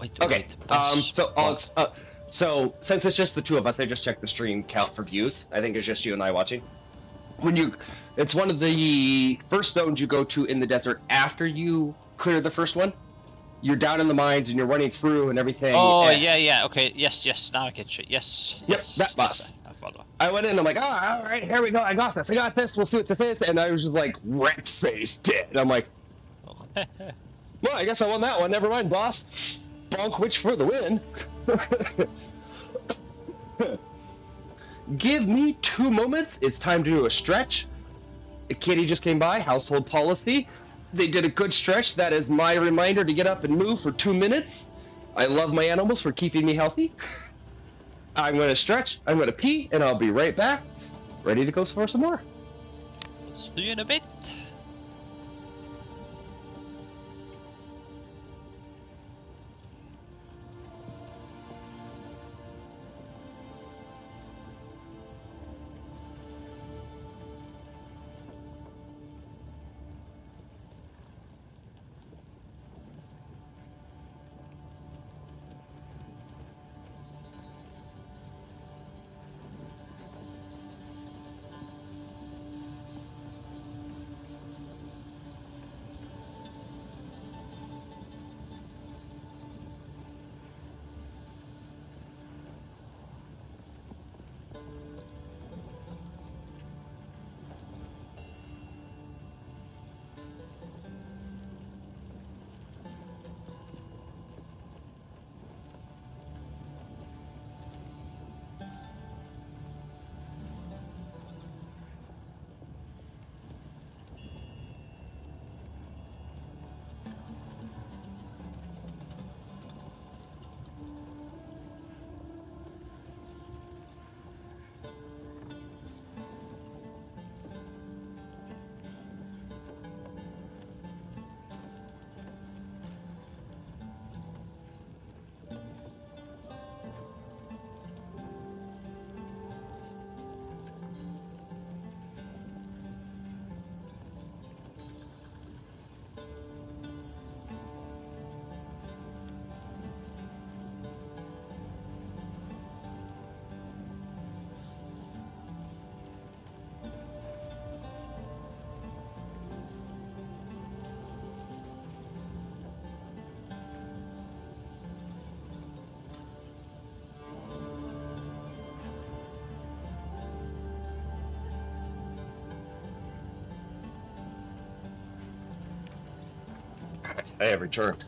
Wait. Okay. Wait, boss. So since it's just the 2 of us, I just checked the stream count for views. I think it's just you and I watching. It's one of the first zones you go to in the desert after you clear the first one. You're down in the mines and you're running through and everything. Oh, yeah, okay, yes, now I get you, yes. Yep, that boss. I follow. I went in, I'm like, oh, all right, here we go, I got this, we'll see what this is, and I was just like, red-faced dead. And I'm like, well, I guess I won that one, never mind, boss. Bonk witch for the win. Give me 2 moments, it's time to do a stretch. A kitty just came by, household policy. They did a good stretch. That is my reminder to get up and move for 2 minutes. I love my animals for keeping me healthy. I'm going to stretch, I'm going to pee, and I'll be right back, ready to go for some more. See you in a bit. I have returned.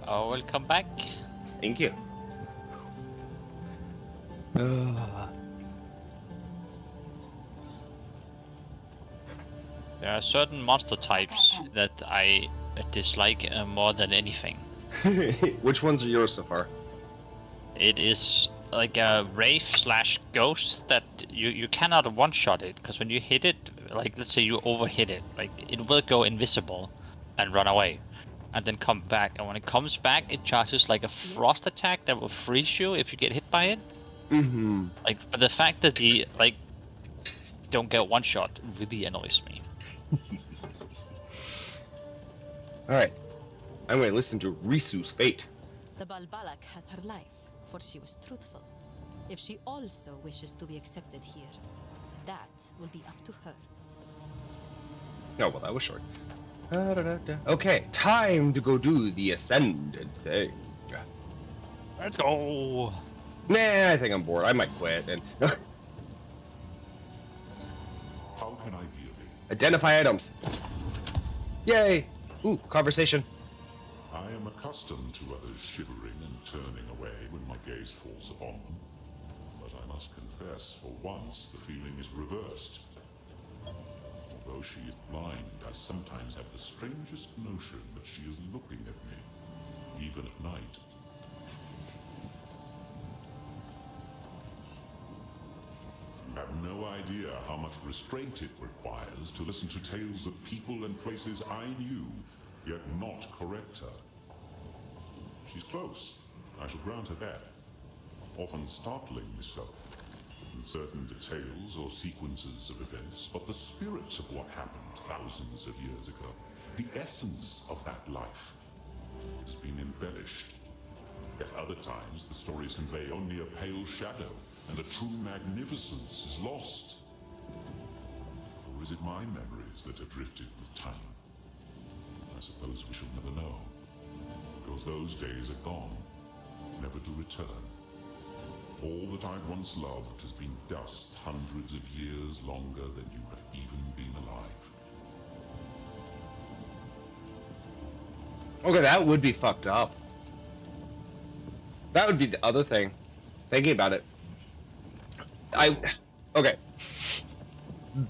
Oh, welcome back. Thank you. There are certain monster types that I dislike more than anything. Which ones are yours so far? It is like a wraith/ghost that you cannot one-shot it, because when you hit it, like let's say you overhit it, like it will go invisible and run away, and then come back. And when it comes back, it charges like a frost attack that will freeze you if you get hit by it. Mm-hmm. Like, but the fact that the like don't get one-shot really annoys me. Alright. I'm going to listen to Risu's fate. The Balbalak has her life, for she was truthful. If she also wishes to be accepted here, that will be up to her. Oh, well, that was short. Okay, time to go do the Ascended thing. Let's go. Nah, I think I'm bored. I might quit. And How can I be of aid? identify items. Yay! Ooh, conversation. I am accustomed to others shivering and turning away when my gaze falls upon them. But I must confess, for once, the feeling is reversed. Although she is blind, I sometimes have the strangest notion that she is looking at me, even at night. You have no idea how much restraint it requires to listen to tales of people and places I knew, yet not correct her. She's close, I shall grant her that. Often startlingly so. In certain details or sequences of events, but the spirit of what happened thousands of years ago, the essence of that life, has been embellished. At other times, the stories convey only a pale shadow, and the true magnificence is lost. Or is it my memories that have drifted with time? I suppose we shall never know, because those days are gone, never to return. All that I once loved has been dust hundreds of years longer than you have even been alive. Okay, that would be fucked up. That would be the other thing. Thinking about it. Okay.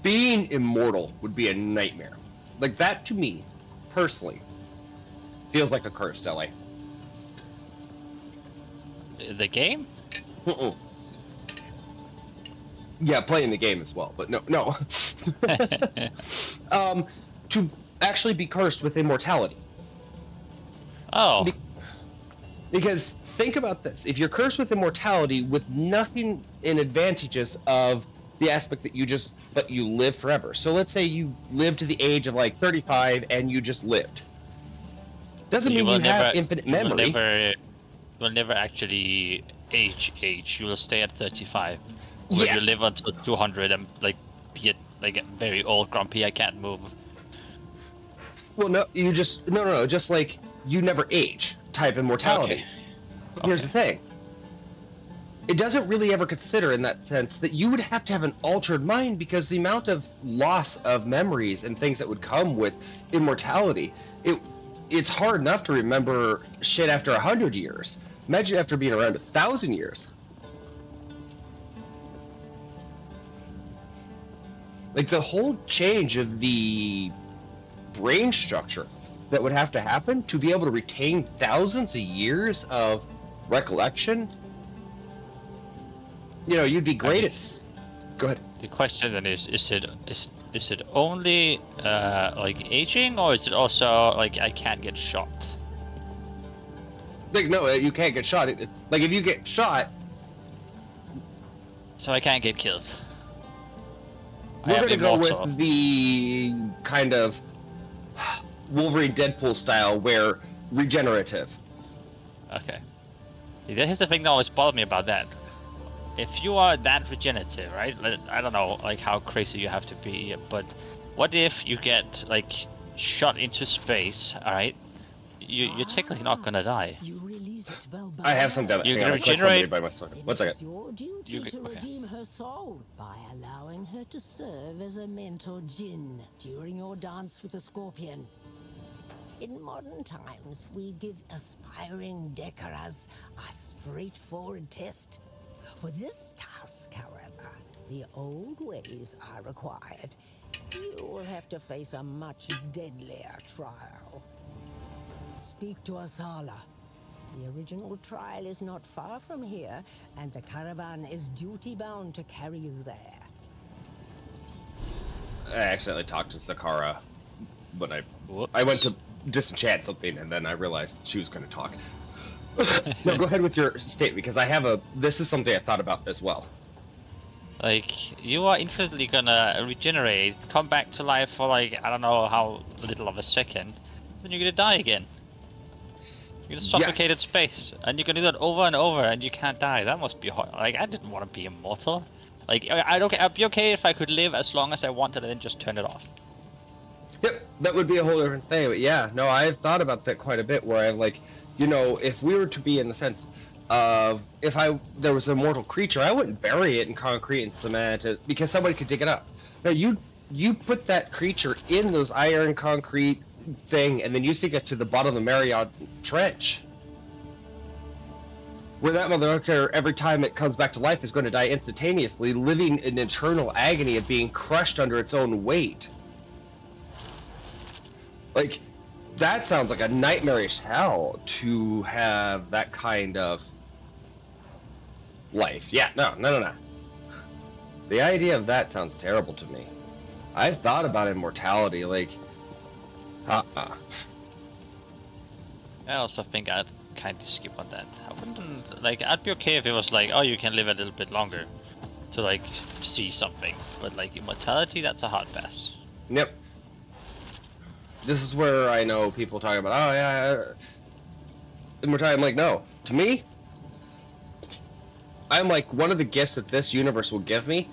Being immortal would be a nightmare. Like, that to me, personally, feels like a curse, LA. The game? Mm-mm. Yeah, playing the game as well, but no. To actually be cursed with immortality. Oh. Because think about this. If you're cursed with immortality with nothing in advantages of the aspect that you live forever. So let's say you live to the age of like 35 and you just lived. Doesn't mean you have infinite memory. You will never actually age. You will stay at 35. When you live until 200 and like be very old, grumpy, I can't move. Well, no, you just just like you never age type immortality. Okay. Here's the thing. It doesn't really ever consider in that sense that you would have to have an altered mind, because the amount of loss of memories and things that would come with immortality, it's hard enough to remember shit after 100 years. Imagine after being around 1,000 years. Like, the whole change of the brain structure that would have to happen to be able to retain thousands of years of recollection. You know, you'd be great at. Go ahead. The question then is it only like aging, or is it also like I can't get shot? Like, no, you can't get shot. Like, if you get shot, so I can't get killed. we're gonna go with the kind of Wolverine Deadpool style, where regenerative. Okay. Here's the thing that always bothered me about that. If you are that regenerative, right? I don't know, like how crazy you have to be, but what if you get like shot into space? All right, you're technically not gonna die. You released Balbalak. I have some data. You Hang on, can I clicked somebody regenerate. by myself. Then One it second. is your duty to okay. redeem her soul by allowing her to serve as a mentor Jinn during your dance with the Scorpion. In modern times, we give aspiring Decaras a straightforward test. For this task, however, the old ways are required. You will have to face a much deadlier trial. Speak to Asala. The original trial is not far from here, and the caravan is duty-bound to carry you there. I accidentally talked to Sakara, but I Whoops. went to disenchant something, and then I realized she was going to talk. No, go ahead with your statement, because this is something I thought about as well. Like, you are infinitely gonna regenerate, come back to life for like, I don't know how little of a second, then you're gonna die again. You're gonna suffocate in Yes. space, and you can do that over and over, and you can't die. That must be hard. Like, I didn't want to be immortal. Like, I'd be okay if I could live as long as I wanted and then just turn it off. Yep, that would be a whole different thing, but yeah, no, I've thought about that quite a bit, where I'm like, you know, if we were to be in the sense of, if there was a mortal creature, I wouldn't bury it in concrete and cement, because somebody could dig it up. No, you put that creature in those iron concrete thing, and then you sink it to the bottom of the Marriott Trench, where that motherfucker, every time it comes back to life, is going to die instantaneously, living in eternal agony of being crushed under its own weight. Like, that sounds like a nightmarish hell to have that kind of life. Yeah, no. The idea of that sounds terrible to me. I've thought about immortality, like, I also think I'd kind of skip on that. I wouldn't, like, I'd be okay if it was like, oh, you can live a little bit longer to, like, see something. But, like, immortality, that's a hard pass. Yep. This is where I know people talking about, oh yeah, immortality. I'm like, no. To me, I'm like, one of the gifts that this universe will give me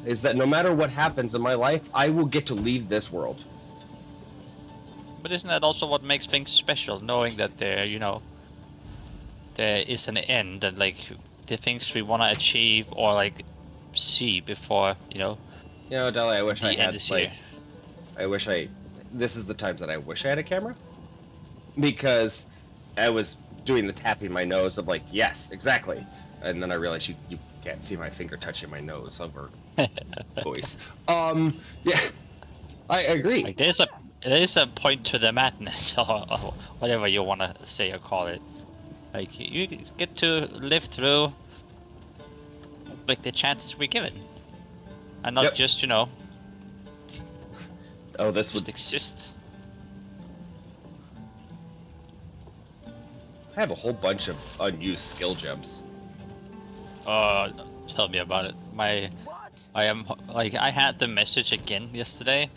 is that no matter what happens in my life, I will get to leave this world. But isn't that also what makes things special, knowing that there, you know, there is an end, and like the things we want to achieve or like see before, you know. You know, Deli, I wish the I end had is like, here. This is the times that I wish I had a camera, because I was doing the tapping my nose of like, yes, exactly, and then I realized you can't see my finger touching my nose over voice. Yeah, I agree. Like there is a point to the madness, or whatever you want to say or call it. Like you get to live through like the chances we're given, and not Yep. just, you know, Oh, this just would. exist. I have a whole bunch of unused skill gems. Tell me about it. I had the message again yesterday.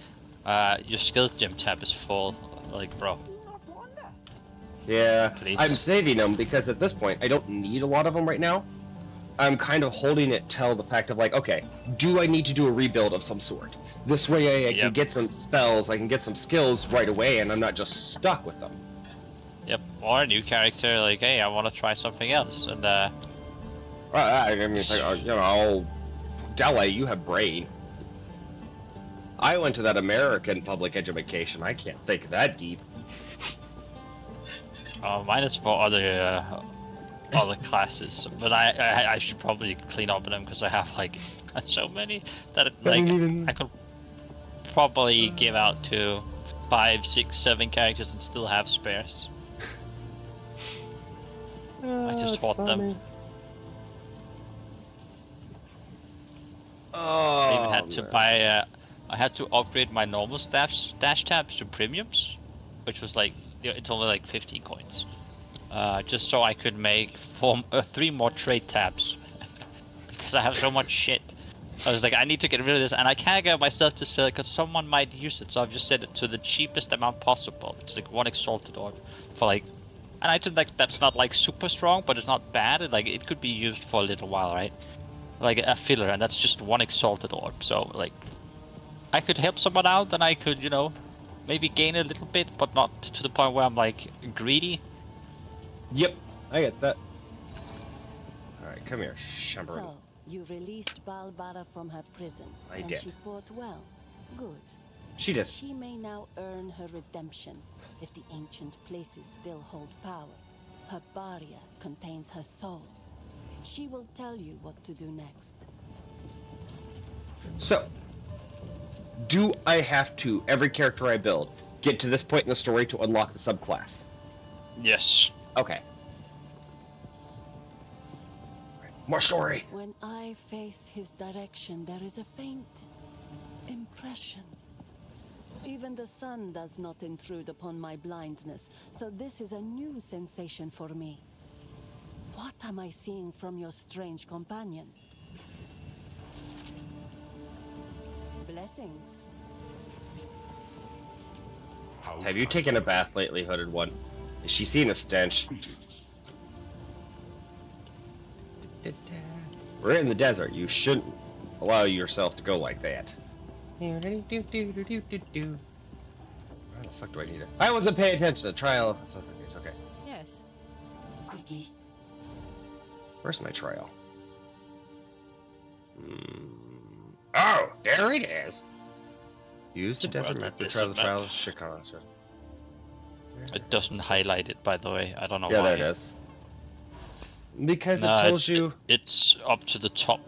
Your skill gem tab is full. Like, bro. Yeah, Please. I'm saving them because at this point I don't need a lot of them right now. I'm kind of holding it till the fact of like, okay, do I need to do a rebuild of some sort? This way I can Yep. get some spells, I can get some skills right away, and I'm not just stuck with them. Yep. Or a new character. Like, hey, I want to try something else, and I mean, it's like, you know, Dele, you have brain. I went to that American public education. I can't think that deep. mine is for other classes. But I should probably clean up them because I have like so many that like I could probably give out to 5, 6, 7 characters and still have spares. I just bought them. Oh, I even had to man. buy. I had to upgrade my normal dash tabs to premiums, which was like, it's only like 15 coins, just so I could make 3 more trade tabs because I have so much shit. I was like, I need to get rid of this, and I can't get myself to sell it because someone might use it. So I've just set it to the cheapest amount possible. It's like 1 exalted orb for like, and I think like that's not like super strong, but it's not bad. It could be used for a little while, right? Like a filler, and that's just 1 exalted orb. So like, I could help someone out, and I could, you know, maybe gain a little bit, but not to the point where I'm like greedy. Yep, I get that. Alright, come here, Shumberin. So, you released Balbara from her prison, I and did. she fought well. Good. She did. She may now earn her redemption if the ancient places still hold power. Her barrier contains her soul. She will tell you what to do next. So, do I have to, every character I build, get to this point in the story to unlock the subclass? Yes. Okay. More story. When I face his direction, there is a faint impression. Even the sun does not intrude upon my blindness, so this is a new sensation for me. What am I seeing from your strange companion? Blessings. How Have you taken a bath lately, Hooded One? Is she seeing a stench? Greetings. We're in the desert. You shouldn't allow yourself to go like that. Where the fuck do I need it? I wasn't paying attention to the trial. It's okay. Yes. Quickly. Where's my trial? Oh, there it is. Use the desert Well, map to that trial the is a trial map. of Chicago. It doesn't highlight it, by the way. I don't know Yeah, why. there it is. Because No, it tells it's, you. It's up to the top.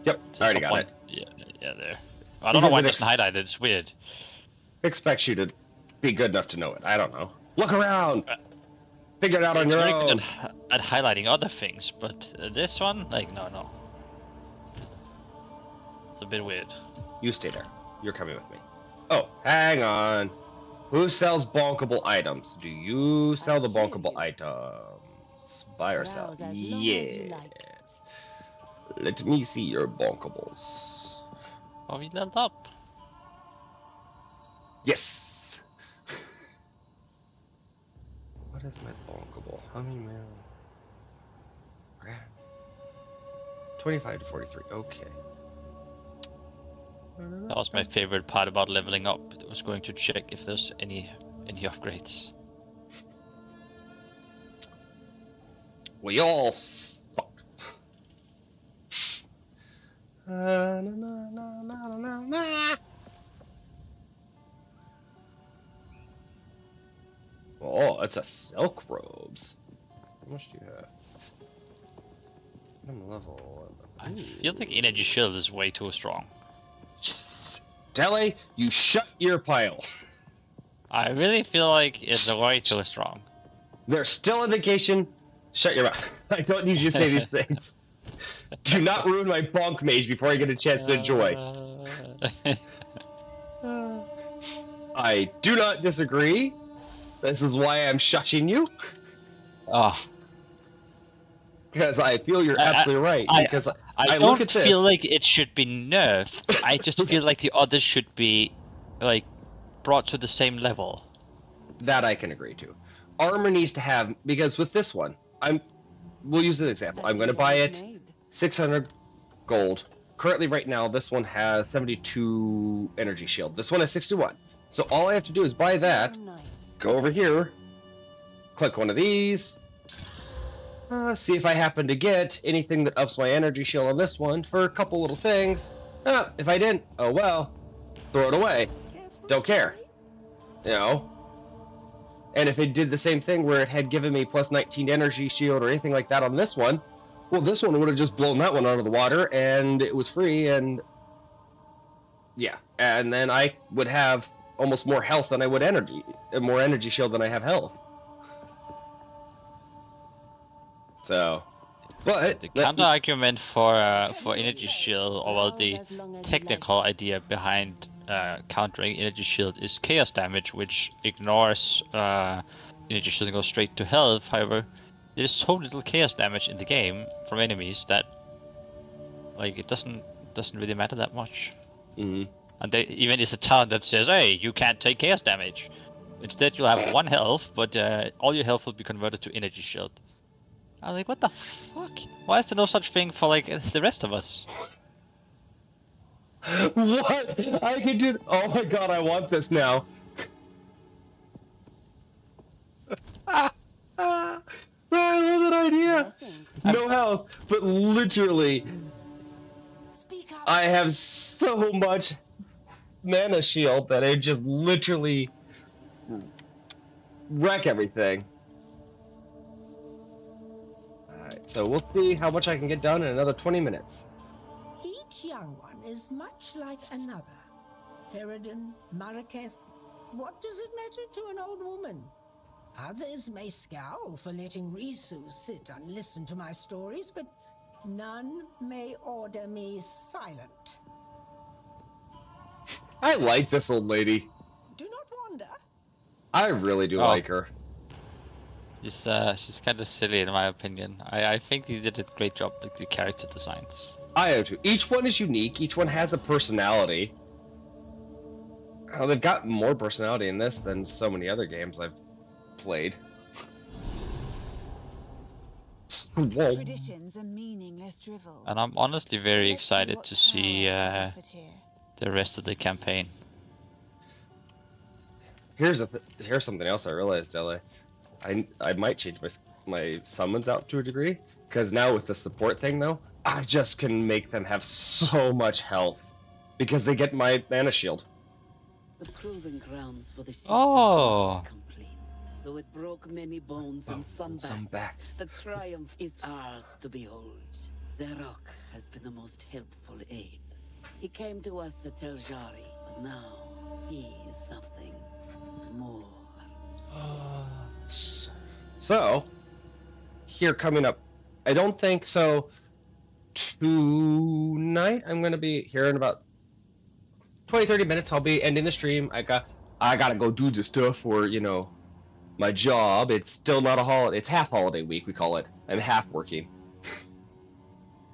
Yep, To I already top got one. it. Yeah, there. I don't know Because why it it doesn't highlight it. It's weird. Expects you to be good enough to know it. I don't know. Look around. Uh, Figure it out on It's your very own. good at highlighting other things, but this one, like, no. It's a bit weird. You stay there. You're coming with me. Oh, hang on. Who sells bonkable items? Do you sell the bonkable items? Buy or sell? Browse as long as you Yes. like. Let me see your bonkables. Oh, we leveled up. Yes. What is my bonkable? How many mil? 25 to 43. Okay. That was my favorite part about leveling up. I was going to check if there's any upgrades. We all suck. Na, na, na, na, na, na. Oh, it's a silk robes. How much do you have? I'm level 11. I feel like energy shield is way too strong. Telly, you shut your pile. I really feel like it's way too strong. There's still a vacation. Shut your mouth. I don't need you to say these things. Do not ruin my bonk mage before I get a chance to enjoy. I do not disagree. This is why I'm shushing you, Oh, because I feel you're I- absolutely right. I- Because I I don't look at this. feel like it should be nerfed. I just feel like the others should be, like, brought to the same level. That I can agree to. Armor needs to have, because with this one, we'll use an example. I'm going to buy it 600 gold. Currently, right now, this one has 72 energy shield. This one has 61. So all I have to do is buy that, go over here, click one of these, see if I happen to get anything that ups my energy shield on this one for a couple little things. If I didn't, oh well, throw it away. Don't care. You know? And if it did the same thing where it had given me plus 19 energy shield or anything like that on this one, well, this one would have just blown that one out of the water and it was free and yeah. And then I would have almost more health than I would energy, more energy shield than I have health. So, but The counter argument for energy shield, or well, the technical idea behind countering energy shield is chaos damage, which ignores energy shield and goes straight to health. However, there's so little chaos damage in the game from enemies that, like, it doesn't really matter that much. mhm. And there even is a town that says, "Hey, you can't take chaos damage." Instead, you'll have 1 health, but all your health will be converted to energy shield. I'm like, what the fuck? Why is there no such thing for, like, the rest of us? What? I can do. Oh my god, I want this now. I love that idea. No health, but literally, Speak up. I have so much mana shield that I just literally wreck everything. Alright, so we'll see how much I can get done in another 20 minutes. Each young one is much like another. Theroden, Maraketh, what does it matter to an old woman? Others may scowl for letting Risu sit and listen to my stories, but none may order me silent. I like this old lady. Do not wander. I really do Oh. like her. She's kind of silly in my opinion. I think he did a great job with the character designs. I do too. Each one is unique. Each one has a personality. Oh, they've got more personality in this than so many other games I've played. Whoa. Traditions are meaningless drivel. And I'm honestly very Let's excited what to see power is offered here. the rest of the campaign. Here's something else I realized, LA. I might change my summons out to a degree, because now with the support thing though, I just can make them have so much health because they get my mana shield. The proving grounds for the system Oh. is complete. Though it broke many bones and some some backs, the triumph is ours to behold. Zarok has been the most helpful aid. He came to us at Tel Jari, but now he is something more. So, here coming up, I don't think so. Tonight I'm gonna be here in about 20-30 minutes. I'll be ending the stream. I gotta go do the stuff for my job. It's still not a holiday. It's half holiday week, we call it. I'm half working.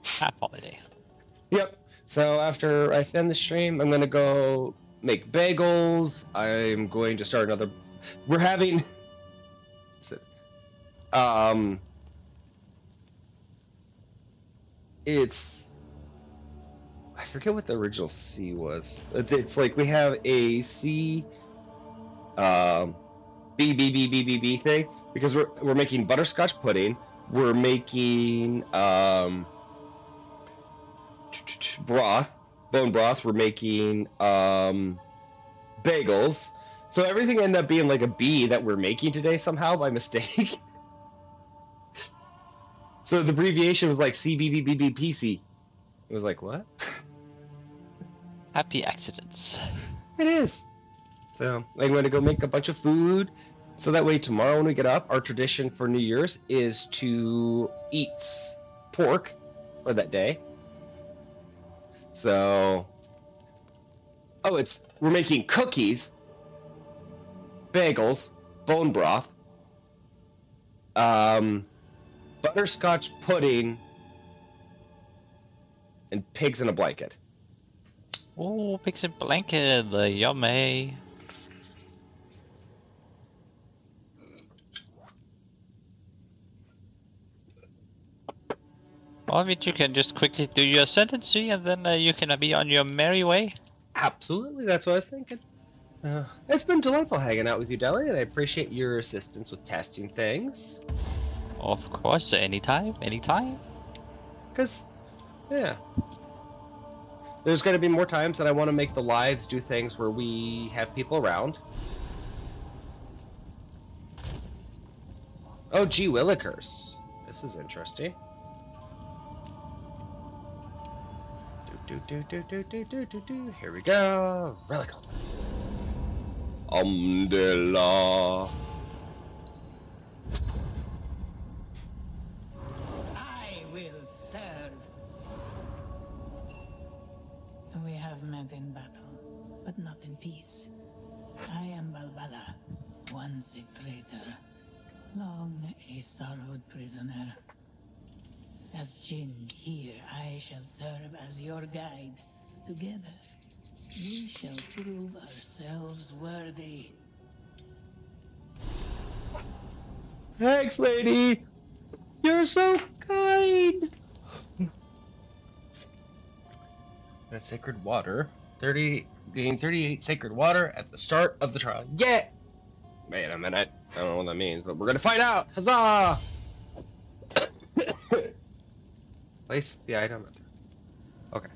Half holiday. Yep. So after I end the stream, I'm gonna go make bagels. I'm going to start another. We're having. It's. I forget what the original C was. It's like we have a C. B thing because we're making butterscotch pudding. We're making broth, bone broth. We're making bagels. So everything ended up being like a B that we're making today somehow by mistake. So the abbreviation was like CBBBBPC. It was like, what? Happy accidents. It is. So I'm going to go make a bunch of food. So that way tomorrow when we get up, our tradition for New Year's is to eat pork for that day. So, we're making cookies, bagels, bone broth, butterscotch pudding, and pigs in a blanket. Oh, pigs in blanket, yummy. Well, I mean, you can just quickly do your sentencing and then you can be on your merry way. Absolutely, that's what I was thinking. It's been delightful hanging out with you, Deli, and I appreciate your assistance with testing things. Of course, anytime, anytime. Because, yeah. There's going to be more times that I want to make the lives do things where we have people around. Oh, gee willikers. This is interesting. Here we go. Relical. Alhamdulillah. I will serve. We have met in battle, but not in peace. I am Balbala, once a traitor, long a sorrowed prisoner. As Jinn here, I shall serve as your guide. Together, we shall prove ourselves worthy. Thanks, lady. You're so kind. A sacred water. Gain 38 sacred water at the start of the trial. Yeah! Wait a minute. I don't know what that means, but we're gonna find out. Huzzah! Place the item. Okay.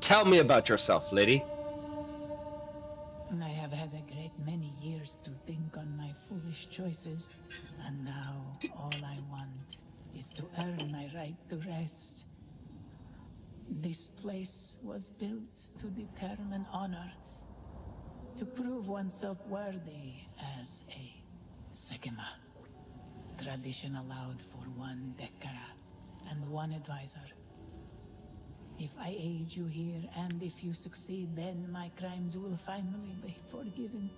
Tell me about yourself, lady. foolish choices, and now all I want is to earn my right to rest. This place was built to determine honor, to prove oneself worthy as a Sekima. Tradition allowed for one Dekara and one advisor. If I aid you here, and if you succeed, then my crimes will finally be forgiven.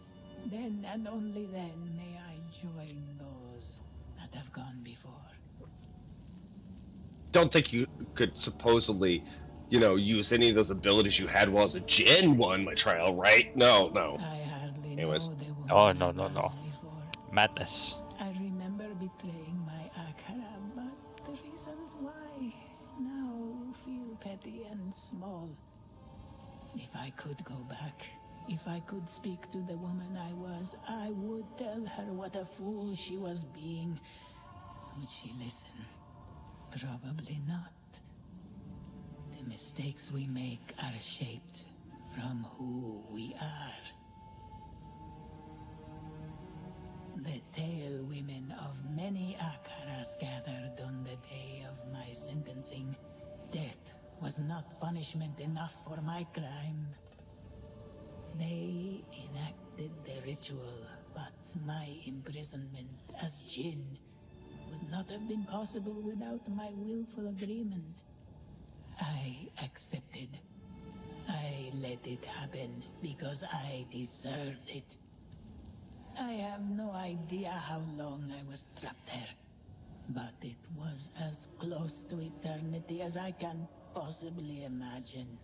Then and only then may I join those that have gone before. Don't think you could supposedly, use any of those abilities you had while as a Gen 1 my trial, right? No. I hardly Anyways. know the woman Oh, I no. was before. Madness. I remember betraying my Akara, but the reasons why now feel petty and small. If I could go back, if I could speak to the woman I was, I would tell her what a fool she was being. Would she listen? Probably not. The mistakes we make are shaped from who we are. The tale women of many Akaras gathered on the day of my sentencing. Death was not punishment enough for my crime. They enacted the ritual, but my imprisonment as Jinn would not have been possible without my willful agreement. I accepted. I let it happen because I deserved it. I have no idea how long I was trapped there, but it was as close to eternity as I can possibly imagine.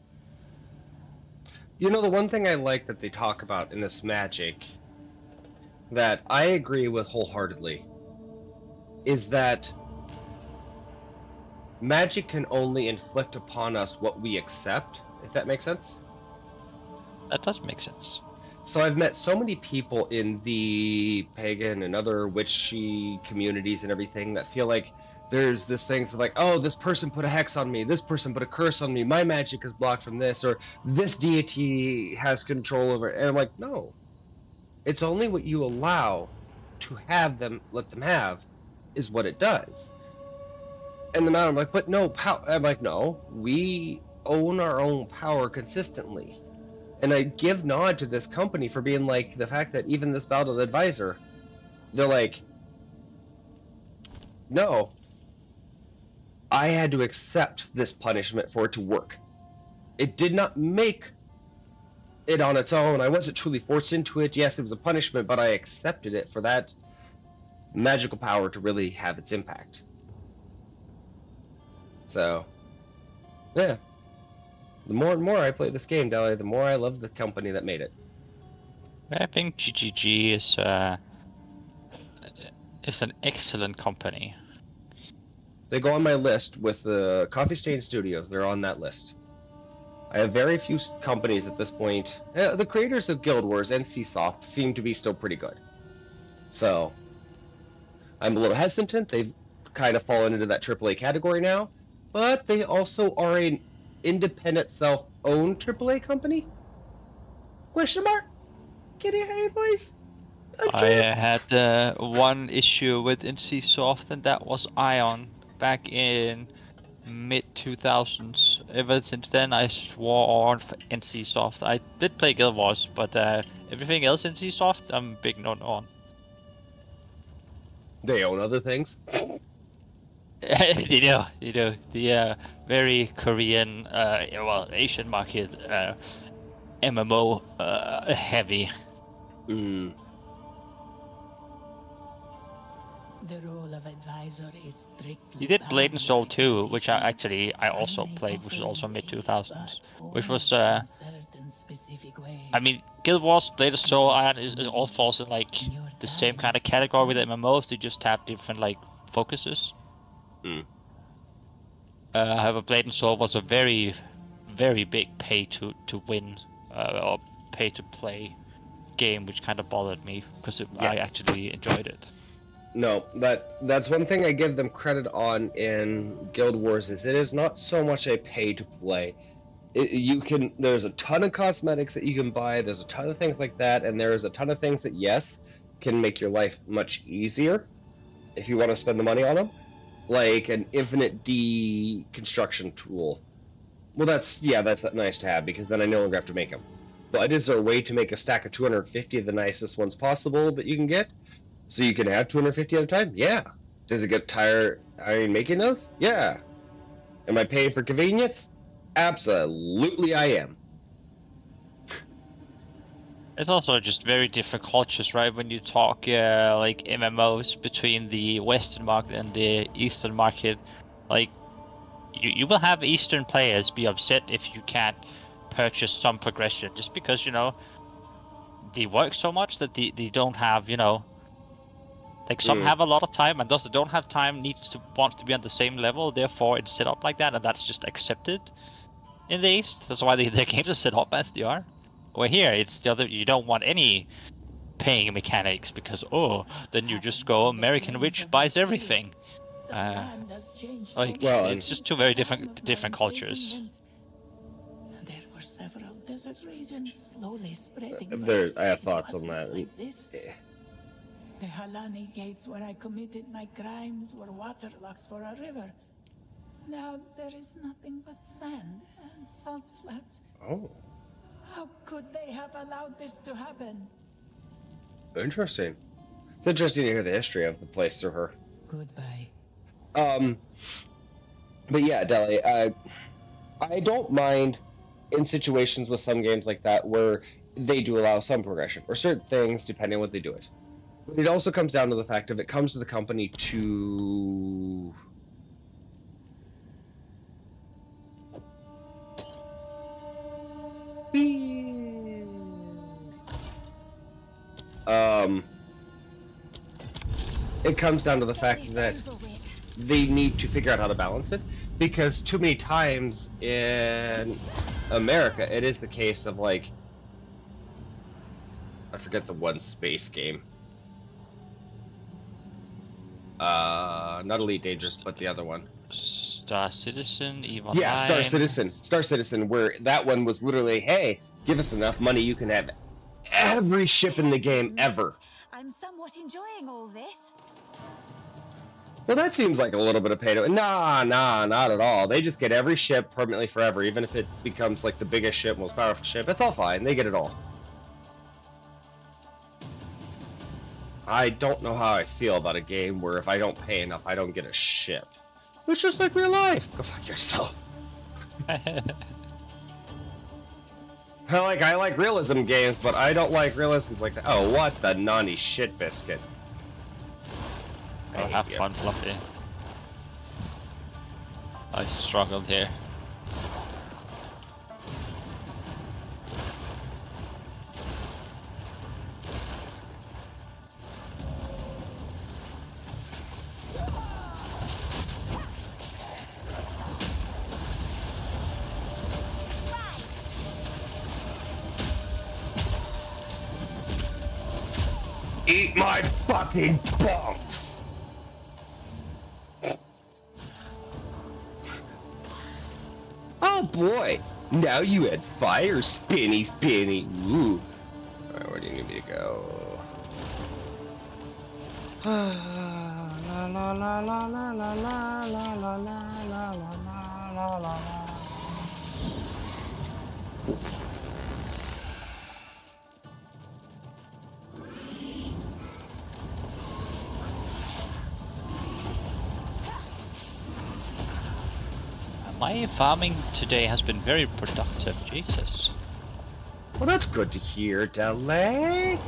The one thing I like that they talk about in this magic, that I agree with wholeheartedly, is that magic can only inflict upon us what we accept, if that makes sense. That does make sense. So I've met so many people in the pagan and other witchy communities and everything that feel like there's this thing so like, oh, this person put a hex on me, this person put a curse on me, my magic is blocked from this, or this deity has control over it. And I'm like, no. It's only what you allow to have them, let them have, is what it does. And the man, I'm like, but no, I'm like, no, we own our own power consistently. And I give nod to this company for being like, the fact that even this Battle of the Advisor, they're like, no, I had to accept this punishment for it to work. It did not make it on its own. I wasn't truly forced into it. Yes, it was a punishment, but I accepted it for that magical power to really have its impact. So, yeah. The more and more I play this game, Dahlia, the more I love the company that made it. I think GGG is an excellent company. They go on my list with the Coffee Stain Studios. They're on that list. I have very few companies at this point. The creators of Guild Wars, NCSoft, seem to be still pretty good. So, I'm a little hesitant. They've kind of fallen into that AAA category now. But they also are an independent, self-owned AAA company? Question mark? Get it, hey, boys? I had one issue with NCSoft, and that was Ion back in mid-2000s. Ever since then, I swore on NCSoft. I did play Guild Wars, but everything else NCSoft, I'm big not on. They own other things? You do. The very Korean, Asian market, MMO heavy. Mm. The role of advisor is strictly. You did Blade and Soul 2, which I also played, which was also mid-2000s, which was I mean, Guild Wars, Blade and Soul, Ion is all falls in like the same kind of category with MMOs. They just have different like focuses. Mm. However, Blade and Soul was a very, very big pay to win or pay to play game, which kind of bothered me because I actually enjoyed it. No, that's one thing I give them credit on in Guild Wars is it is not so much a pay to play. There's a ton of cosmetics that you can buy. There's a ton of things like that, and there's a ton of things that yes, can make your life much easier if you want to spend the money on them, like an infinite deconstruction tool. Well, that's nice to have, because then I no longer have to make them. But is there a way to make a stack of 250 of the nicest ones possible that you can get, so you can have 250 at a time? Yeah. Does it get tired making those? Yeah. Am I paying for convenience? Absolutely I am. It's also just very different cultures, right? When you talk like MMOs between the Western market and the Eastern market, like you will have Eastern players be upset if you can't purchase some progression, just because, you know, they work so much that they don't have, you know, like some have a lot of time, and those that don't have time wants to be on the same level. Therefore, it's set up like that, and that's just accepted in the East. That's why their games are set up as they are. Where here, it's the other. You don't want any paying mechanics, because then you just go American Rich buys everything. It's just two very different cultures. There were several desert regions slowly spreading. I have thoughts on that. Like this. The Halani gates where I committed my crimes were waterlocks for a river. Now there is nothing but sand and salt flats. Oh. How could they have allowed this to happen? Interesting. It's interesting to hear the history of the place through her. Goodbye. But yeah, Deli, I don't mind in situations with some games like that where they do allow some progression, or certain things depending on what they do it. But it also comes down to the fact of it comes to the company to... It comes down to the fact that they need to figure out how to balance it, because too many times in America it is the case of, like, I forget the one space game, not Elite Dangerous, but the other one, Star Citizen, Eve yeah, Star Citizen, where that one was literally, hey, give us enough money, you can have every ship in the game ever. I'm somewhat enjoying all this. Well, that seems like a little bit of pay to... Nah, not at all. They just get every ship permanently forever, even if it becomes like the biggest ship, most powerful ship. It's all fine. They get it all. I don't know how I feel about a game where if I don't pay enough, I don't get a ship. It's just like real life. Go fuck yourself. I like realism games, but I don't like realisms like that. Oh, what the nani shit biscuit. Oh, have fun, Fluffy. I struggled here. Eat my fucking bunks! Oh boy! Now you had fire, spinny. Ooh. Alright, where do you need me to go? La la la la la la la la la la la la la. My farming today has been very productive, Jesus. Well, that's good to hear, Dele.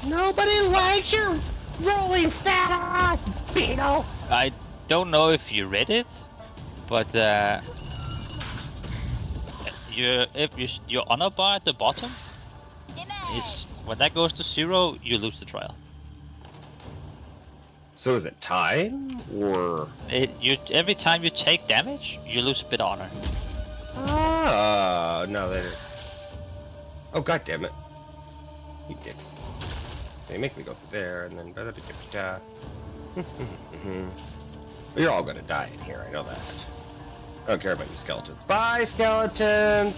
Nobody likes your rolling fat ass, Beetle. I don't know if you read it, but your honor bar at the bottom is when that goes to 0, you lose the trial. So is it time, or every time you take damage, you lose a bit of honor. Ah, no, they. Oh, god damn it! You dicks! They make me go through there, and then You're all gonna die in here, I know that. I don't care about you skeletons. Bye, skeletons!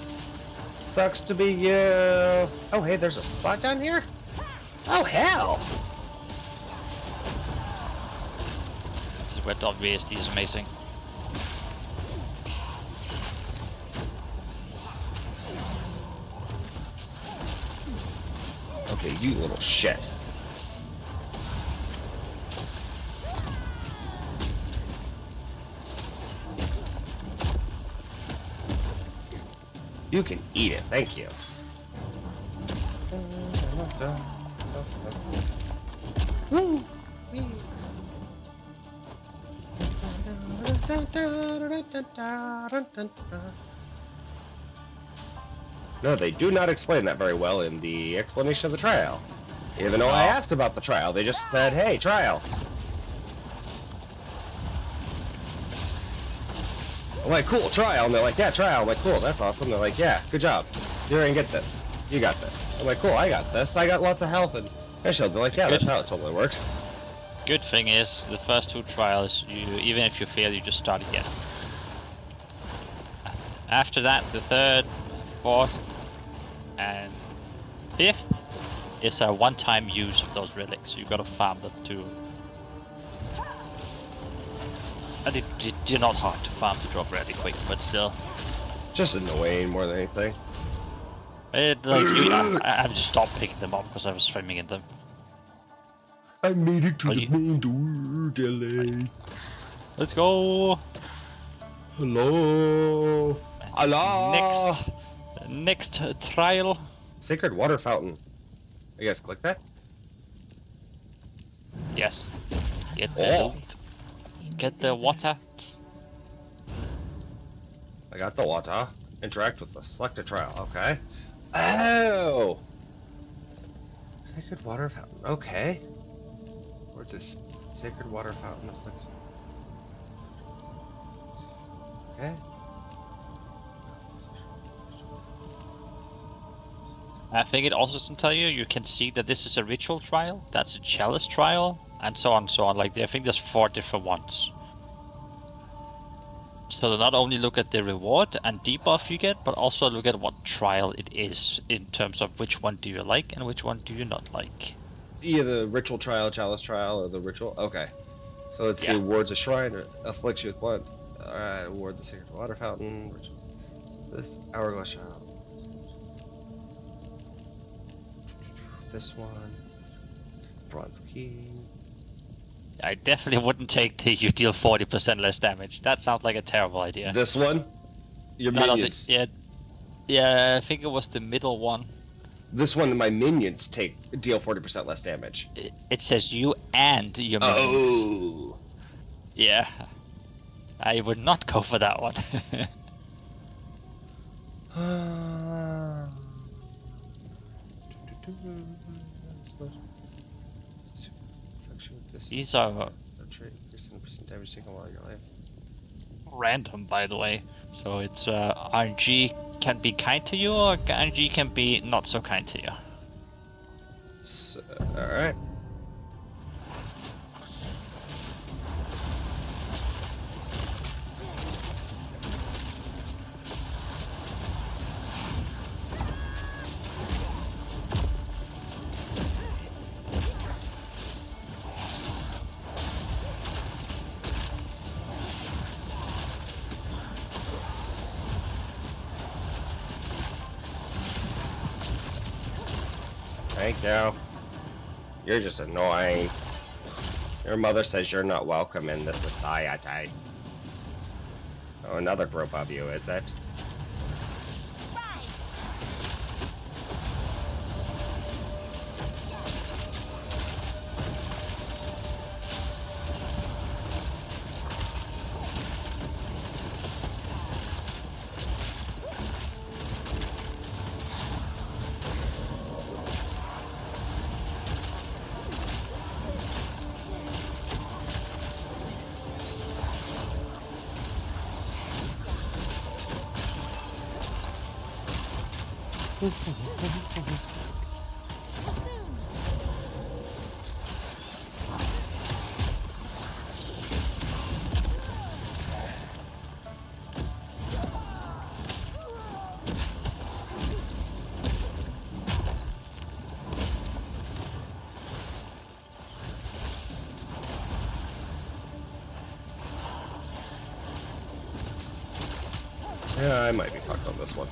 Sucks to be you. Oh, hey, there's a spot down here? Oh, hell! This is where WASD is amazing. Okay, you little shit. You can eat it, thank you. Woo! No, they do not explain that very well in the explanation of the trial. Even though I asked about the trial, they just said, hey, trial. I'm like, cool, trial. And they're like, yeah, trial. I'm like, cool, that's awesome. They're like, yeah, good job. You're gonna get this. You got this. I'm like, cool, I got this. I got lots of health and shield. They're like, yeah, that's how it totally works. Good thing is, the first 2 trials, even if you fail, you just start again. After that, the 3rd, 4th, and 5th is a one-time use of those relics. You gotta farm them too. And they're not hard to farm to drop really quick, but still. Just annoying more than anything. I just stopped picking them up because I was swimming in them. I made it to the main door, Dilly. Let's go! Hello! Hello! Next trial. Sacred water fountain. You guys click that? Yes. Oh. Get the water. I got the water. Interact with the select a trial. Okay. Oh! Sacred water fountain. Okay. Where's this? Sacred water fountain afflicts. Okay. I think it also doesn't tell you. You can see that this is a ritual trial, that's a chalice trial, and so on and so on. Like, I think there's 4 different ones. So not only look at the reward and debuff you get, but also look at what trial it is in terms of which one do you like and which one do you not like. Yeah, the ritual trial, chalice trial, or the ritual. Okay. So let's see. Awards a shrine, afflicts you with blood. Alright, award the sacred water fountain. Ritual. This hourglass child. This one. Bronze key. I definitely wouldn't take the you deal 40% less damage. That sounds like a terrible idea. This one? Your minions. Yeah, I think it was the middle one. This one, my minions deal 40% less damage. It says you and your minions. Oh. Yeah. I would not go for that one. These are random, by the way. So it's RNG can be kind to you, or RNG can be not so kind to you. So, alright. Thank you. You're just annoying. Your mother says you're not welcome in this society. Oh, another group of you, is it? Yeah, I might be fucked on this one.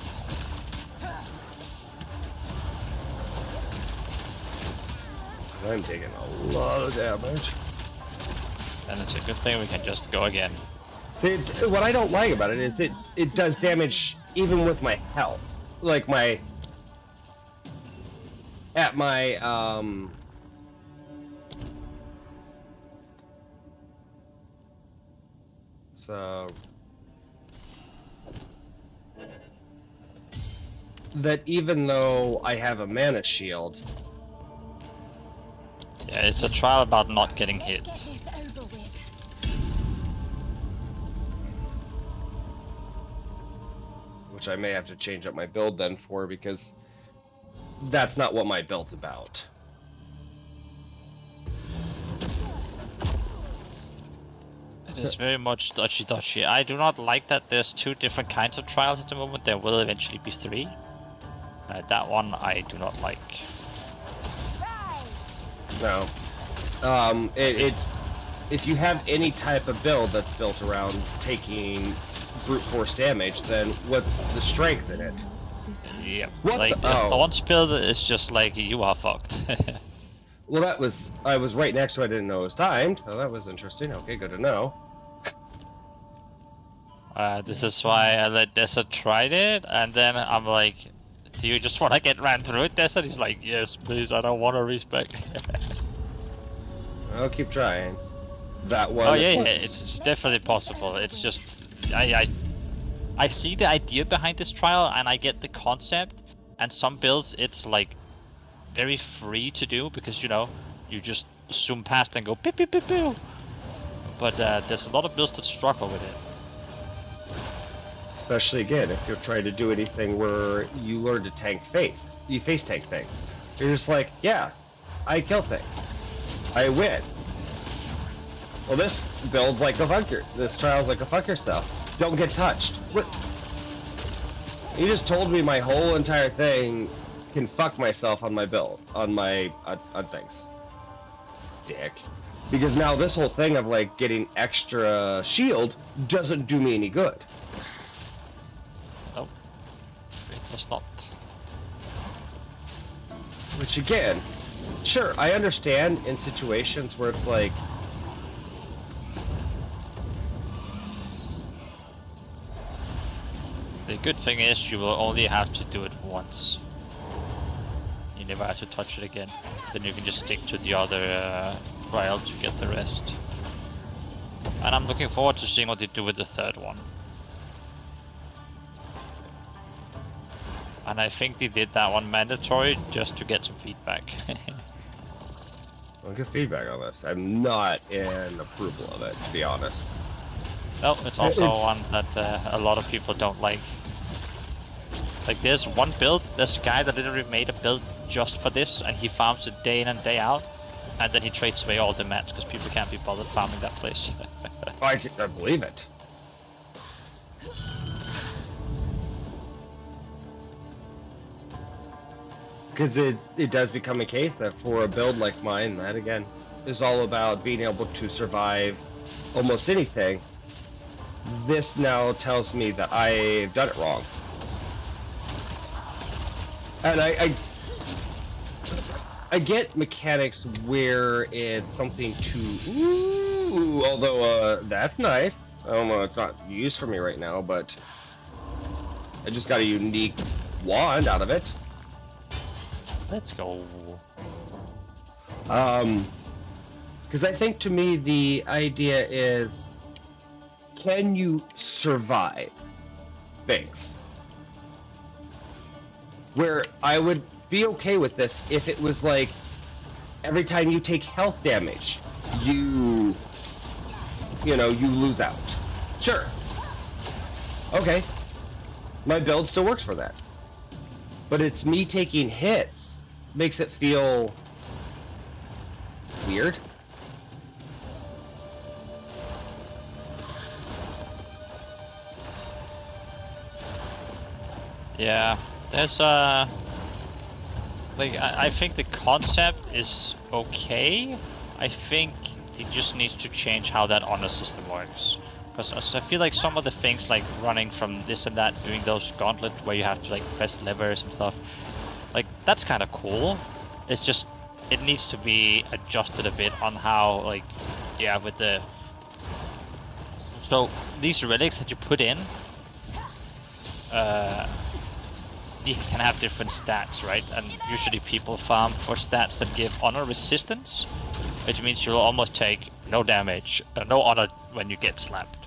I'm taking a lot of damage. And it's a good thing we can just go again. See, what I don't like about it is it does damage even with my health. Like my... At my, So... That even though I have a mana shield... Yeah, it's a trial about not getting hit. Get this over with. Which I may have to change up my build then for, because that's not what my build's about. It is very much dodgy. I do not like that there's 2 different kinds of trials at the moment. There will eventually be 3. That one I do not like. No. It's... If you have any type of build that's built around taking brute force damage, then what's the strength in it? Yep. What like the- oh. launch build is just like you are fucked. Well, that was... I was right next to it, I didn't know it was timed. Oh, that was interesting. Okay, good to know. This is why I let Desert try it, and then I'm like, do you just want to get ran through it, Desert? He's like, yes, please, I don't want to respec. I'll keep trying. That one... Oh yeah, it's definitely possible. It's just, I see the idea behind this trial, and I get the concept, and some builds it's like very free to do, because you know, you just zoom past and go pew pew pew pew. But there's a lot of builds that struggle with it. Especially again, if you're trying to do anything where you learn to tank face. You face tank things. You're just like, yeah, I kill things. I win. Well, this build's like a fucker. This trial's like a fucker stuff. Don't get touched. What? You just told me my whole entire thing can fuck myself on my build, on my on things. Dick. Because now this whole thing of like getting extra shield doesn't do me any good. Nope. It was not. Which again, sure, I understand in situations where it's like, The good thing is you will only have to do it once. You never have to touch it again. Then you can just stick to the other trial to get the rest. And I'm looking forward to seeing what they do with the 3rd one. And I think they did that one mandatory just to get some feedback. I'll get feedback on this. I'm not in approval of it, to be honest. No, it's also It's- one that a lot of people don't like. Like there's one build, there's a guy that literally made a build just for this, and he farms it day in and day out, and then he trades away all the mats because people can't be bothered farming that place. I believe it. Because it does become a case that for a build like mine, that again is all about being able to survive almost anything. This now tells me that I've done it wrong. And I get mechanics where it's something to... Ooh, although, that's nice. I don't know, it's not used for me right now, but... I just got a unique wand out of it. Let's go. Because I think to me the idea is... Can you survive things? Where I would be okay with this if it was like every time you take health damage, you lose out. Sure. Okay. My build still works for that. But it's me taking hits makes it feel weird. Yeah, there's like I think the concept is okay. I think it just needs to change how that honor system works. Because I feel like some of the things like running from this and that, doing those gauntlets where you have to like press levers and stuff, like that's kind of cool. It's just it needs to be adjusted a bit on how like yeah with the so these relics that you put in you can have different stats, right? And usually people farm for stats that give honor resistance, which means you'll almost take no damage, no honor when you get slapped.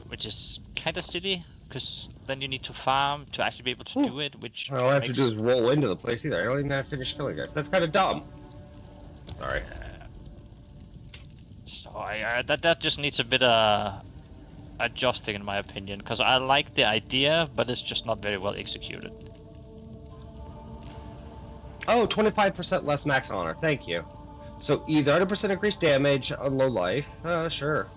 Which is kind of silly, because then you need to farm to actually be able to do it, which all I have to do is roll into the place either. I don't even have to finish killing guys. That's kind of dumb. Sorry. So that just needs a bit adjusting in my opinion, because I like the idea, but it's just not very well executed. Oh, 25% less max honor. Thank you. So either 100% increased damage on low life. Sure.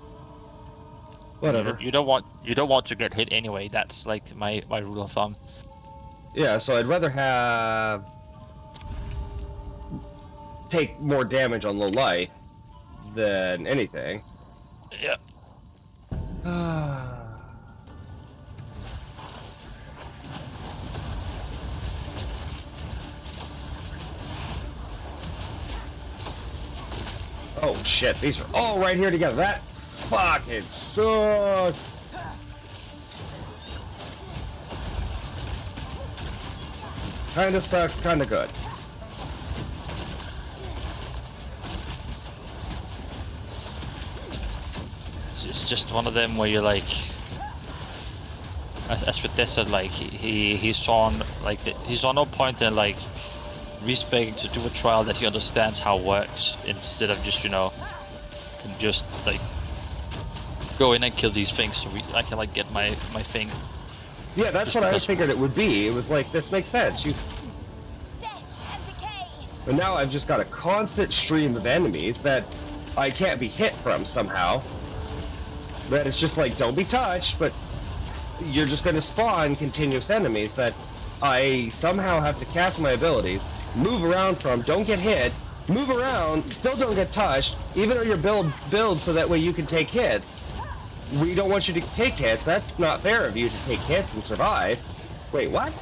Whatever. You don't want to get hit anyway. That's like my rule of thumb. Yeah, so I'd rather have take more damage on low life than anything. Yeah. Oh shit, these are all right here together. That fucking sucks. Kinda sucks, kinda good. It's just one of them where you're like, as with this, like he saw like he saw no point in like respecting to do a trial that he understands how it works, instead of just can just like go in and kill these things so I can like get my thing. Yeah, that's what I figured it would be. It was like, this makes sense. But now I've just got a constant stream of enemies that I can't be hit from somehow. But it's just like, don't be touched, but you're just going to spawn continuous enemies that I somehow have to cast my abilities, move around from, don't get hit, move around, still don't get touched, even though your build so that way you can take hits. We don't want you to take hits. That's not fair of you to take hits and survive. Wait, what?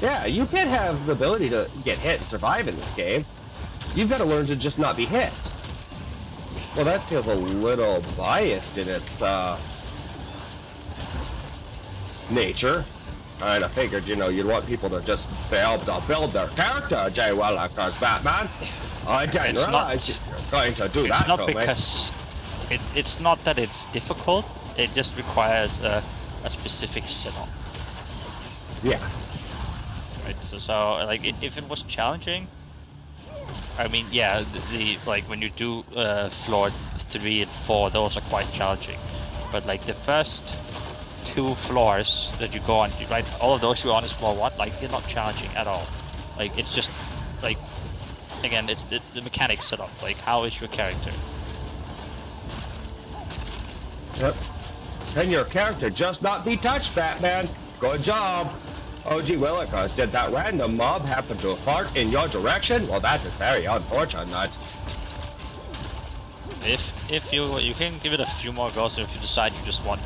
Yeah, you can have the ability to get hit and survive in this game. You've got to learn to just not be hit. Well, that feels a little biased in its nature. And I figured, you'd want people to just be able to build their character, Jay Wellock as Batman. I didn't realize you were going to do that. It's not because it's not that it's difficult. It just requires a specific setup. Yeah. Right. So like if it was challenging, I mean, yeah, the like when you do floor 3 and 4, those are quite challenging. But like the first 2 floors that you go on, right, all of those you're on is floor 1, like they're not challenging at all. Like it's just like, again, it's the mechanics set up. Like, how is your character? Yep. Can your character just not be touched, Batman? Good job. Oh gee Willikers, did that random mob happen to fart in your direction? Well, that is very unfortunate. If you can give it a few more goes, and if you decide you just want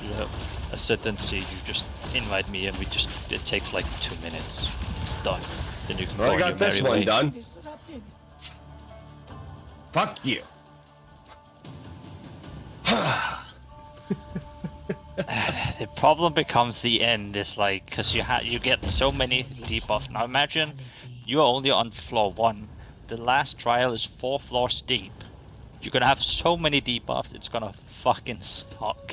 a sit-and-see, you just invite me, and it takes like 2 minutes. It's done. Then you can go I got this one done. Fuck you. The problem becomes the end is like, because you get so many debuffs. Now imagine you're only on floor 1. The last trial is 4 floors deep. You're gonna have so many debuffs, it's gonna fucking suck.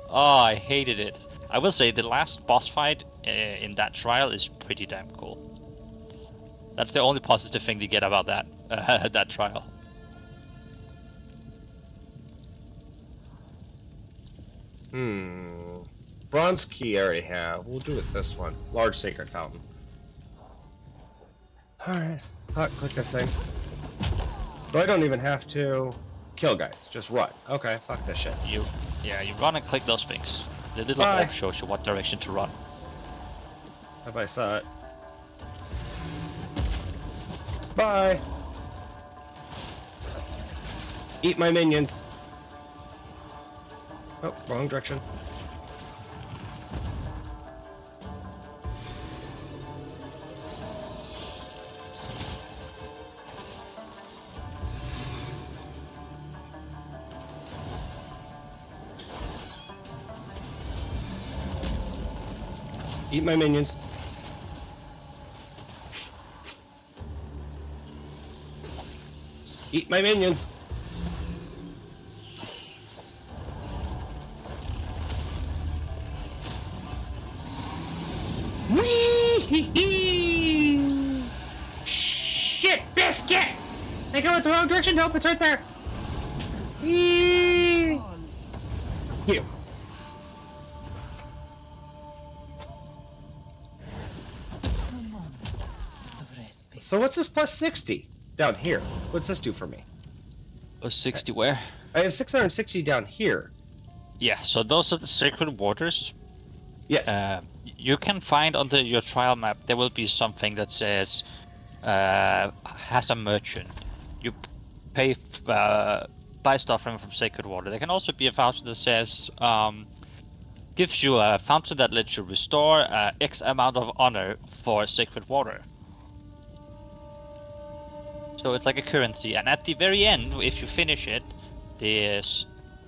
Oh, I hated it. I will say the last boss fight in that trial is pretty damn cool. That's the only positive thing to get about that that trial. Bronze key I already have. We'll do it this one. Large sacred fountain. Alright. Click this thing. So I don't even have to kill guys. Just run. Okay, fuck this shit. You run and click those things. The little orb shows you what direction to run. If I saw it. Bye! Eat my minions. Oh, wrong direction. Eat my minions. Eat my minions. Wee! Shit, biscuit! I go in the wrong direction. Nope, it's right there. Wee! Here. A moment of respite. So what's this plus 60 down here? What's this do for me? Oh, 60 where? I have 660 down here. Yeah, so those are the sacred waters. Yes. You can find on your trial map, there will be something that says, has a merchant. You pay, buy stuff from sacred water. There can also be a fountain that says, gives you a fountain that lets you restore X amount of honor for sacred water. So it's like a currency, and at the very end, if you finish it, this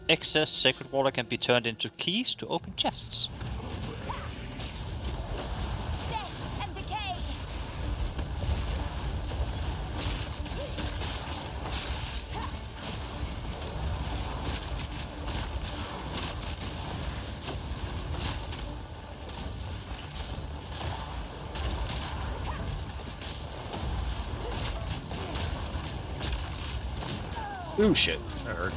excess sacred water can be turned into keys to open chests. Death and decay. Ooh, shit. That hurt.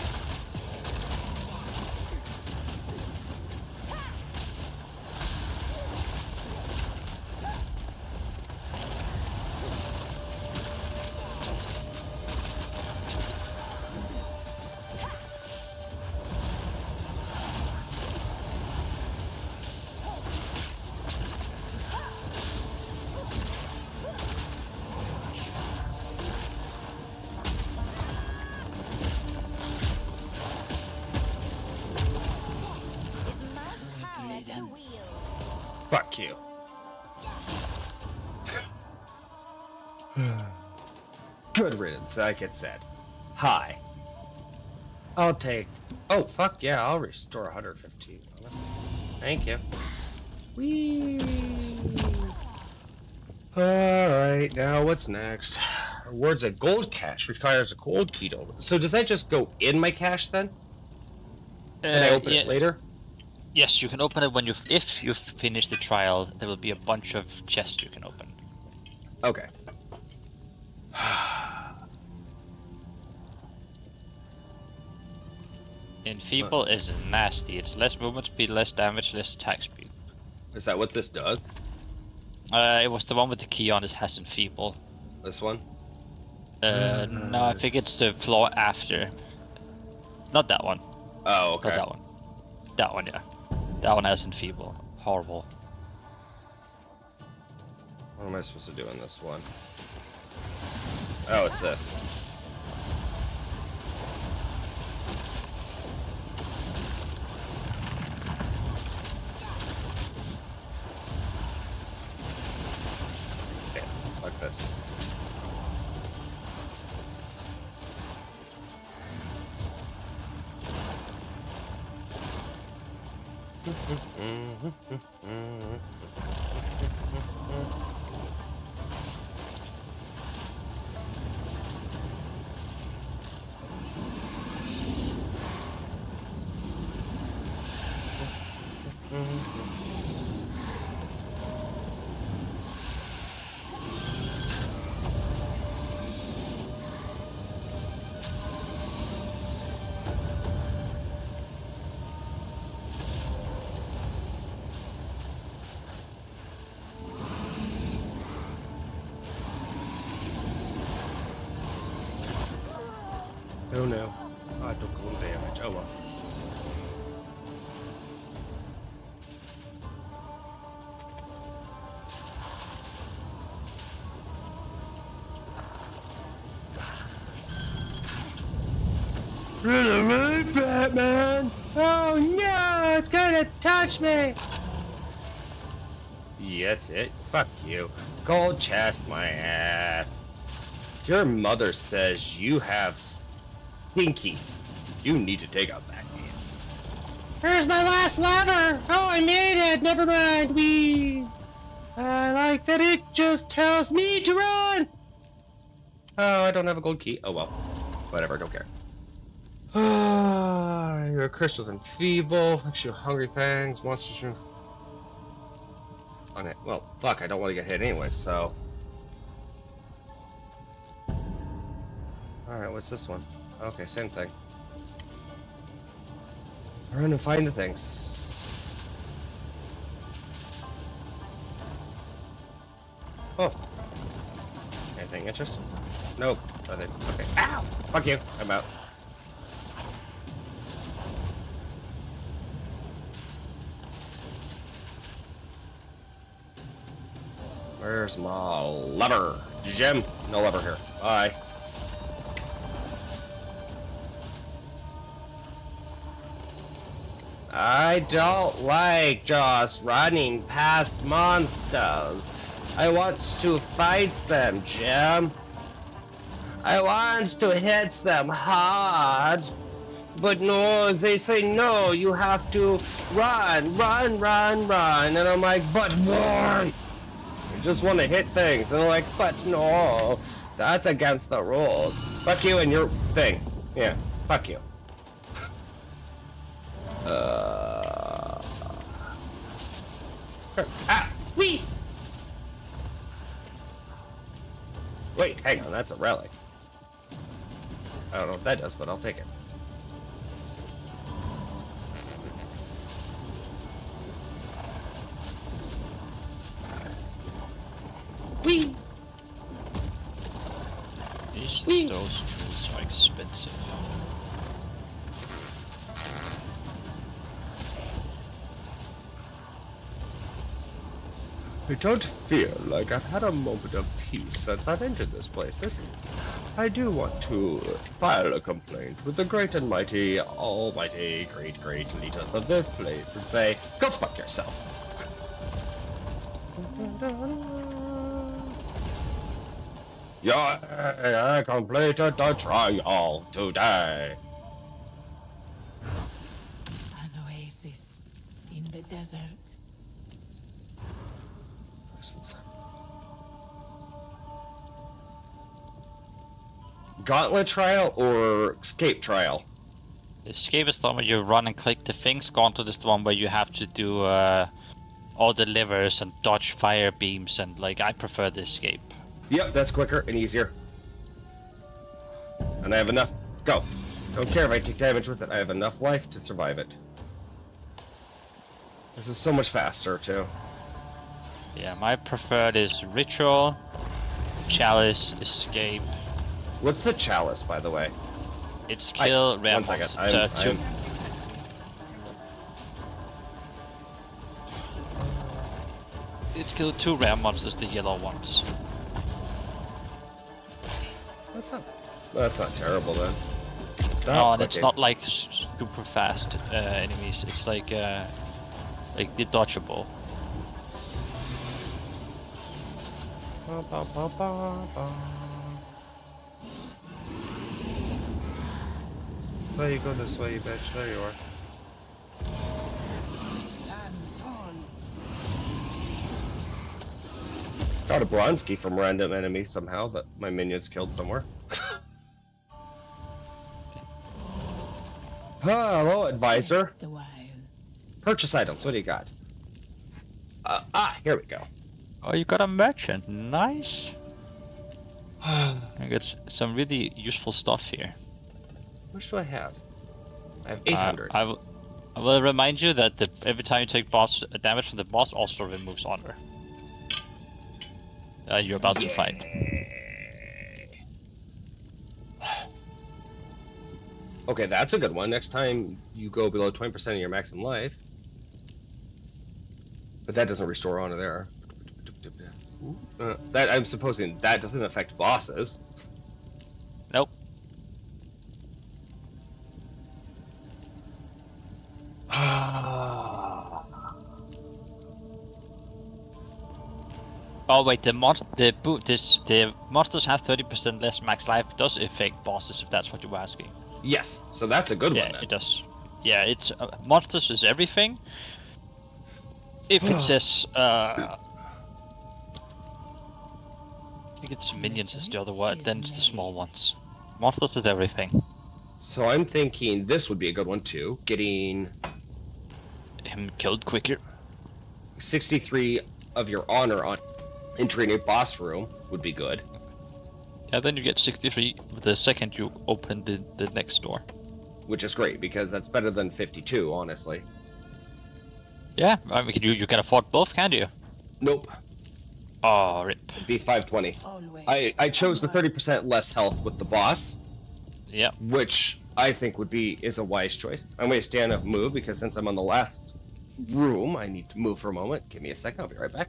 Is my power to wield. Fuck you. Good riddance, like it said. Hi. I'll take... Oh, fuck yeah, I'll restore 115. Thank you. Whee! Alright, now what's next? Rewards a gold cache, requires a gold key to open. So does that just go in my cache then? And I open it later? Yes, you can open it when if you finish the trial. There will be a bunch of chests you can open. Okay. Enfeeble is nasty. It's less movement speed, less damage, less attack speed. Is that what this does? It was the one with the key on it has Enfeeble. This one? No, I think it's the floor after. Not that one. Oh, okay. Not that one. That one, yeah. That one has Enfeeble. Horrible. What am I supposed to do in this one? Oh, it's this. Okay, like this. Oh no. Oh, I took a little damage. Oh well. Really, Batman? Oh no, it's gonna touch me! Yeah, that's it. Fuck you. Gold chest my ass. Your mother says you have stinky. You need to take a back in. Here's my last lever! Oh, I made it! Never mind, I like that it just tells me to run! Oh, I don't have a gold key. Oh well. Whatever, don't care. You're cursed with enfeeble. Actually, hungry fangs, monsters. Okay, well, fuck, I don't want to get hit anyway, so. Alright, what's this one? Okay, same thing. Run and find the things. Oh. Anything interesting? Nope, nothing. Okay. Ow! Fuck you, I'm out. Where's my lever? Jim? No lever here. Bye. I don't like just running past monsters. I want to fight them, Jim. I want to hit them hard. But no, they say no, you have to run. And I'm like, but why? I just want to hit things. And I'm like, but no, that's against the rules. Fuck you and your thing. Yeah, fuck you. Wee! Wait, hang on, that's a relic. I don't know what that does, but I'll take it. Wee! Those tools are expensive. I don't feel like I've had a moment of peace since I've entered this place. I do want to file a complaint with the great and mighty, almighty, great leaders of this place and say, go fuck yourself. Yeah, I completed the trial today. An oasis in the desert. Gauntlet trial or escape trial? Escape is the one where you run and click the things. Gauntlet is the one where you have to do all the levers and dodge fire beams, and like, I prefer the escape. Yep, that's quicker and easier. And I have enough. Go. Don't care if I take damage with it. I have enough life to survive it. This is so much faster too. Yeah, my preferred is ritual, chalice, escape. What's the chalice, by the way? It's kill rare 1 second. monsters. It's kill 2 rare monsters, the yellow ones. That's not terrible then. Stop No, and clicking. it's not like super fast enemies. It's like the dodgeable. Ba, ba, ba, ba, ba. So you go this way, you bitch. There you are. Got a bronze key from random enemy somehow that my minions killed somewhere. Hello, advisor. The wild. Purchase items. What do you got? Here we go. Oh, you got a merchant. Nice. I got some really useful stuff here. How much do I have? I have 800. I will remind you that every time you take boss damage from the boss, also removes honor. You're about to fight. Okay, that's a good one. Next time you go below 20% of your maximum life. But that doesn't restore honor there. That I'm supposing that doesn't affect bosses. Nope. Oh wait, the monsters have 30% less max life. Does affect bosses if that's what you're asking. Yes, so that's a good one. Yeah, Then. it does. Yeah, it's monsters is everything. If it says I think it's minions is the other word. Then it's the small ones. Monsters is everything. So I'm thinking this would be a good one too. Getting Him killed quicker. 63 of your honor on entering a boss room would be good. Yeah, then you get 63 the second you open the next door. Which is great because that's better than 52, honestly. Yeah, I mean, you can afford both, can't you? Nope. Oh, rip. It'd be 520. Always. I chose the 30% less health with the boss, Yeah. which I think is a wise choice. I'm going to stand up and move because since I'm on the last room, I need to move for a moment. Give me a second, I'll be right back.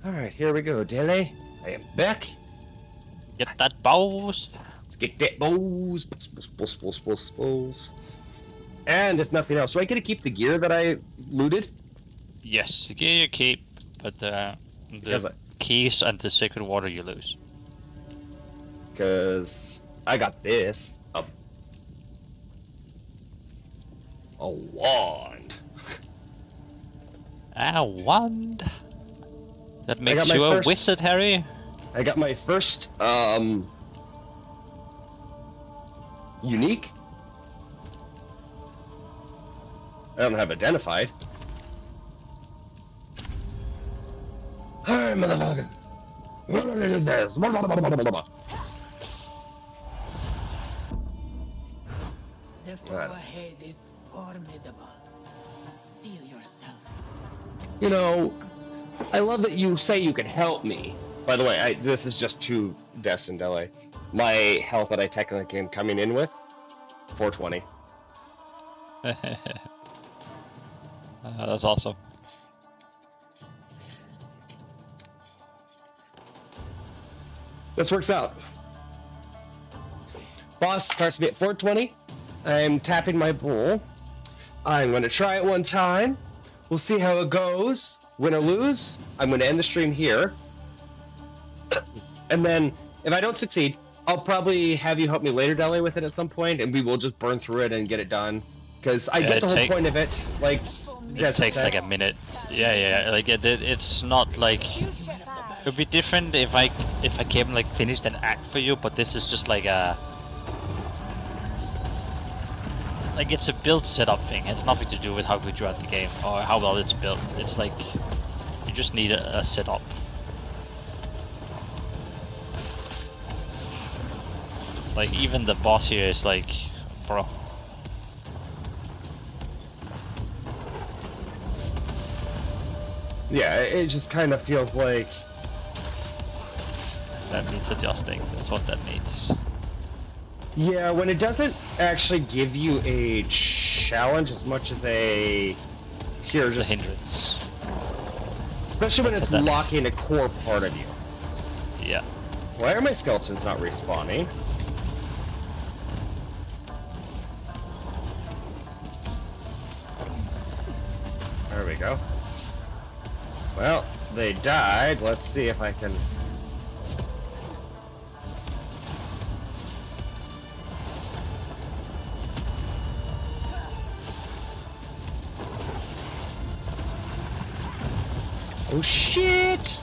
Alright, here we go, Dele. I am back. Get that bows. Let's get that bows. Bulls. And if nothing else, do I get to keep the gear that I looted? Yes, the gear you keep, but the keys and the sacred water you lose. Because I got this. A wand. A wand. That makes you a wizard, Harry. I got my first unique. I don't have identified. Hey, motherfucker! What is this? The foe ahead is formidable. Steel yourself. You know, I love that you say you can help me. By the way, this is just to Destin Dele. My health that I technically am coming in with, 420. That's awesome. This works out. Boss starts me at 420. I'm tapping my bowl. I'm going to try it one time. We'll see how it goes. Win or lose, I'm going to end the stream here. And then, if I don't succeed, I'll probably have you help me later, Dele, with it at some point, and we will just burn through it and get it done. Because I get the whole point of it. Like, it takes like a minute. Yeah. Like it's not like it would be different if I came like finished an act for you, but this is just like a it's a build setup thing. It's nothing to do with how good you're at the game or how well it's built. It's like you just need a setup. Like even the boss here is like, bro. Yeah, it just kind of feels like That needs adjusting. That's what that needs. yeah, when it doesn't actually give you a challenge as much as a here It's a just hindrance. especially when That's it's what that is. locking a core part of you. Yeah. Why are my skeletons not respawning? There we go. Well, they died. Let's see if I can. Oh shit!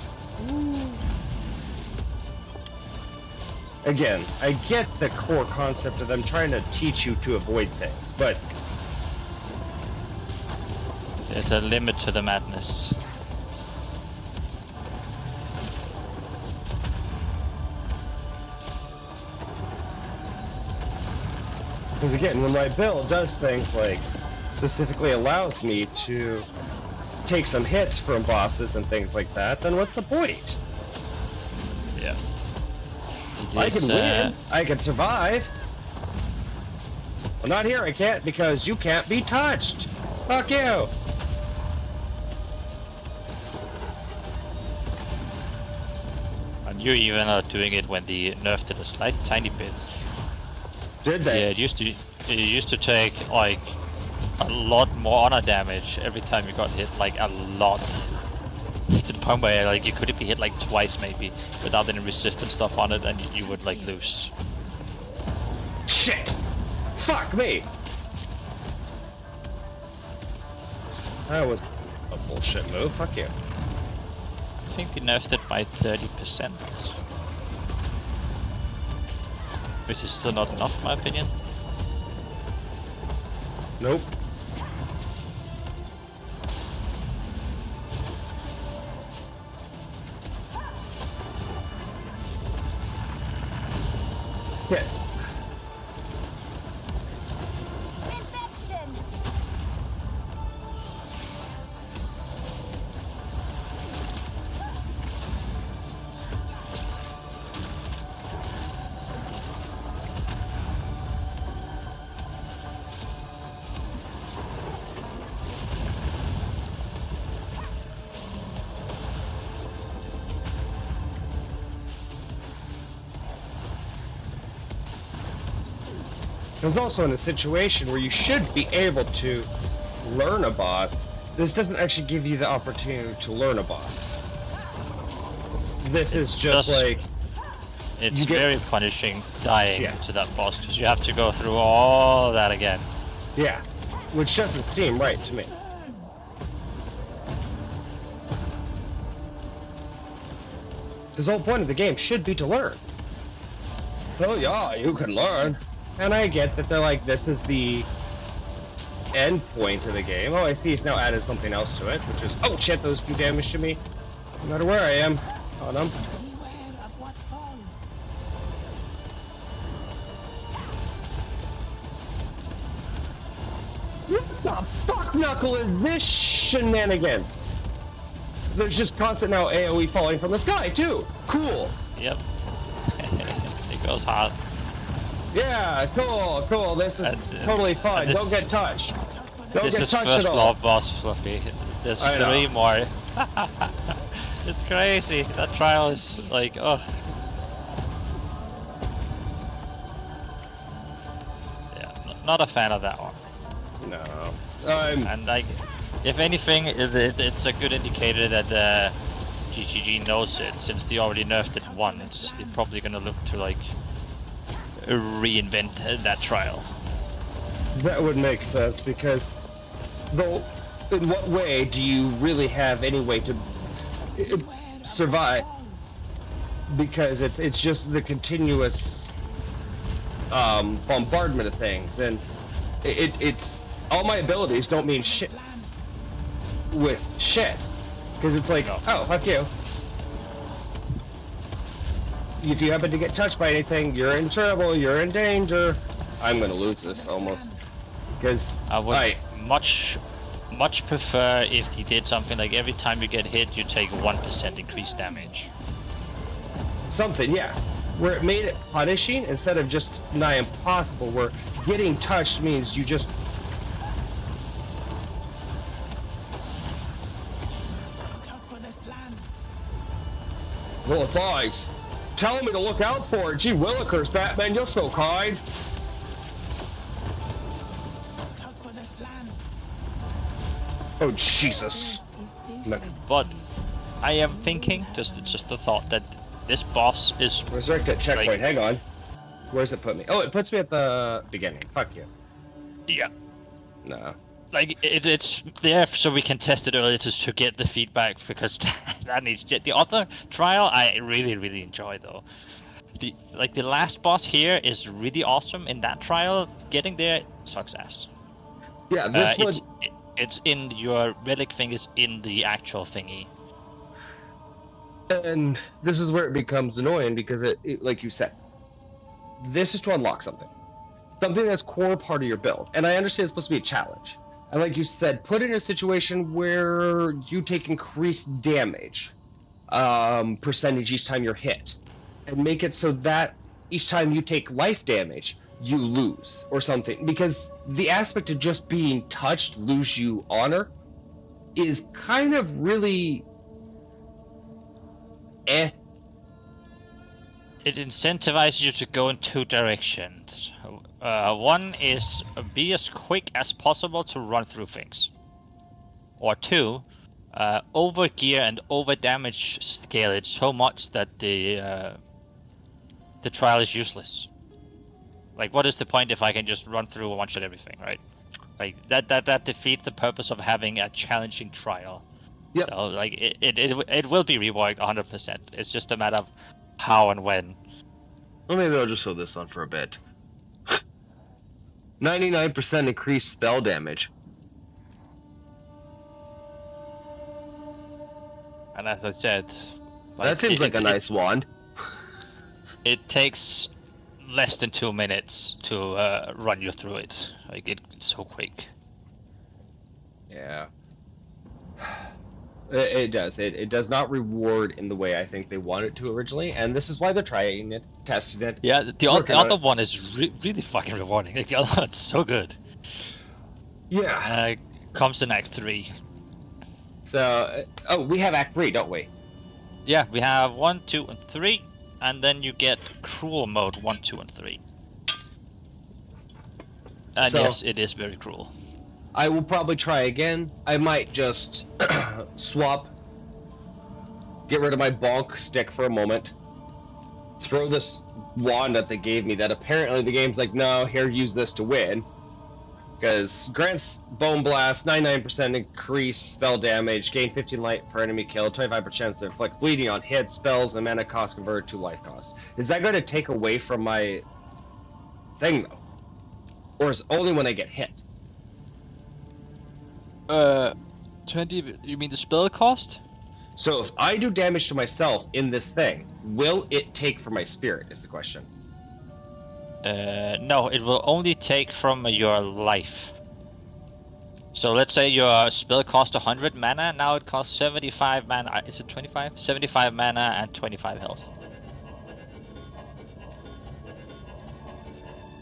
Again, I get the core concept of them trying to teach you to avoid things, but There's a limit to the madness. because again, when my build does things like specifically allows me to take some hits from bosses and things like that, then what's the point? Yeah. It I is, can win. I can survive. Well, not here. I can't because you can't be touched. Fuck you. And you even are doing it when they nerfed it a slight tiny bit. Did they? Yeah, it used to take like a lot more honor damage every time you got hit, like a lot. To the point where like you could be hit like twice maybe without any resistance stuff on it, and you would like lose. Shit. Fuck me. That was a bullshit move. Fuck you. I think they nerfed it by 30%, which is still not enough in my opinion. Nope. Hit. Infection! I was also in a situation where you should be able to learn a boss. This doesn't actually give you the opportunity to learn a boss. This is just like It's you get- very punishing dying Yeah. to that boss because you have to go through all that again. yeah, which doesn't seem right to me. Because the whole point of the game should be to learn. Oh yeah, you can learn. And I get that they're like, this is the end point of the game. Oh, I see it's now added something else to it, which is, oh shit, those do damage to me. No matter where I am on them. Beware of what falls. What the fuck, Knuckle, is this shenanigans? There's just constant now AoE falling from the sky, too. Cool. Yep. It goes hard. Yeah, cool, cool. This is That's, totally fine. this- Don't get touched. Don't This get is touched first at all. law boss, Fluffy. There's I know. 3 more. It's crazy. That trial is like, ugh. Yeah, not a fan of that one. No. And like, if anything, it's a good indicator that GGG knows it, since they already nerfed it once. They're probably gonna look to like reinvent that trial. That would make sense because, though, in what way do you really have any way to survive? Because it's just the continuous bombardment of things, and it's all my abilities don't mean shit with shit, because it's like, No. oh fuck you. if you happen to get touched by anything, you're in trouble, you're in danger. I'm gonna lose this almost. Because I would much prefer if he did something like every time you get hit, you take 1% increased damage. Something, yeah. Where it made it punishing instead of just nigh impossible, where getting touched means you just... Look out for this land. Roll of thighs. Telling me to look out for it. Gee willikers, Batman, you're so kind. Look out for this land. Oh, Jesus. No. But I am thinking, just a thought, that this boss is Resurrect at checkpoint, like, hang on. Where's it put me? Oh, it puts me at the beginning. Fuck you. yeah, No. like it's there so we can test it earlier to get the feedback, because that needs the other trial I really enjoy though. The last boss here is really awesome. In that trial, getting there sucks ass. Yeah, this one... It's in your relic thing is in the actual thingy. And this is where it becomes annoying, because it like you said, this is to unlock something that's core part of your build, and I understand it's supposed to be a challenge, and like you said, put it in a situation where you take increased damage percentage each time you're hit, and make it so that each time you take life damage you lose or something, because the aspect of just being touched lose you honor is kind of really It incentivizes you to go in two directions. One is be as quick as possible to run through things. Or two, over gear and over damage scale it so much that the trial is useless. Like, what is the point if I can just run through and one-shot everything, right? Like that defeats the purpose of having a challenging trial. Yep. So like it will be reworked 100%. It's just a matter of how and when. Well, maybe I'll just throw this on for a bit. 99% increased spell damage. And as I said, That seems like a nice wand. It takes less than 2 minutes to run you through it. Like, it's so quick. Yeah. It does. It does not reward in the way I think they want it to originally, and this is why they're trying it, testing it. Yeah, the other one is really fucking rewarding. Like, the other one's so good. Yeah. Comes in Act 3. So, oh, we have Act 3, don't we? Yeah, we have 1, 2, and 3, and then you get cruel mode 1, 2, and 3. And So- yes, it is very cruel. I will probably try again. I might just swap, get rid of my bulk stick for a moment, throw this wand that they gave me that apparently the game's like, no, here, use this to win. Because grants Bone Blast, 99% increase spell damage, gain 15 light per enemy kill, 25% to inflict bleeding on hits, spells, and mana cost converted to life cost. Is that going to take away from my thing, though? Or is it only when I get hit? 20, you mean the spell cost? So if I do damage to myself in this thing, will it take from my spirit, is the question. No, it will only take from your life. So let's say your spell cost 100 mana, now it costs 75 mana, is it 25? 75 mana and 25 health.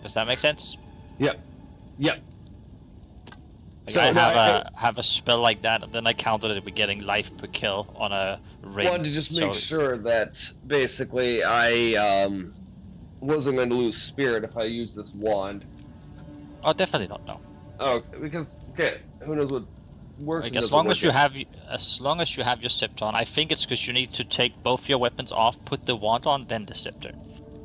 Does that make sense? Yep. Yep. Like, So, I no, have a spell like that, and then I counted it with getting life per kill on a ring. Wanted to just make so, sure that basically I wasn't going to lose spirit if I use this wand. Oh, definitely not, no. Oh, because okay, who knows what works. Like, and as doesn't long work as you yet. have your scepter on, I think it's because you need to take both your weapons off, put the wand on, then the scepter.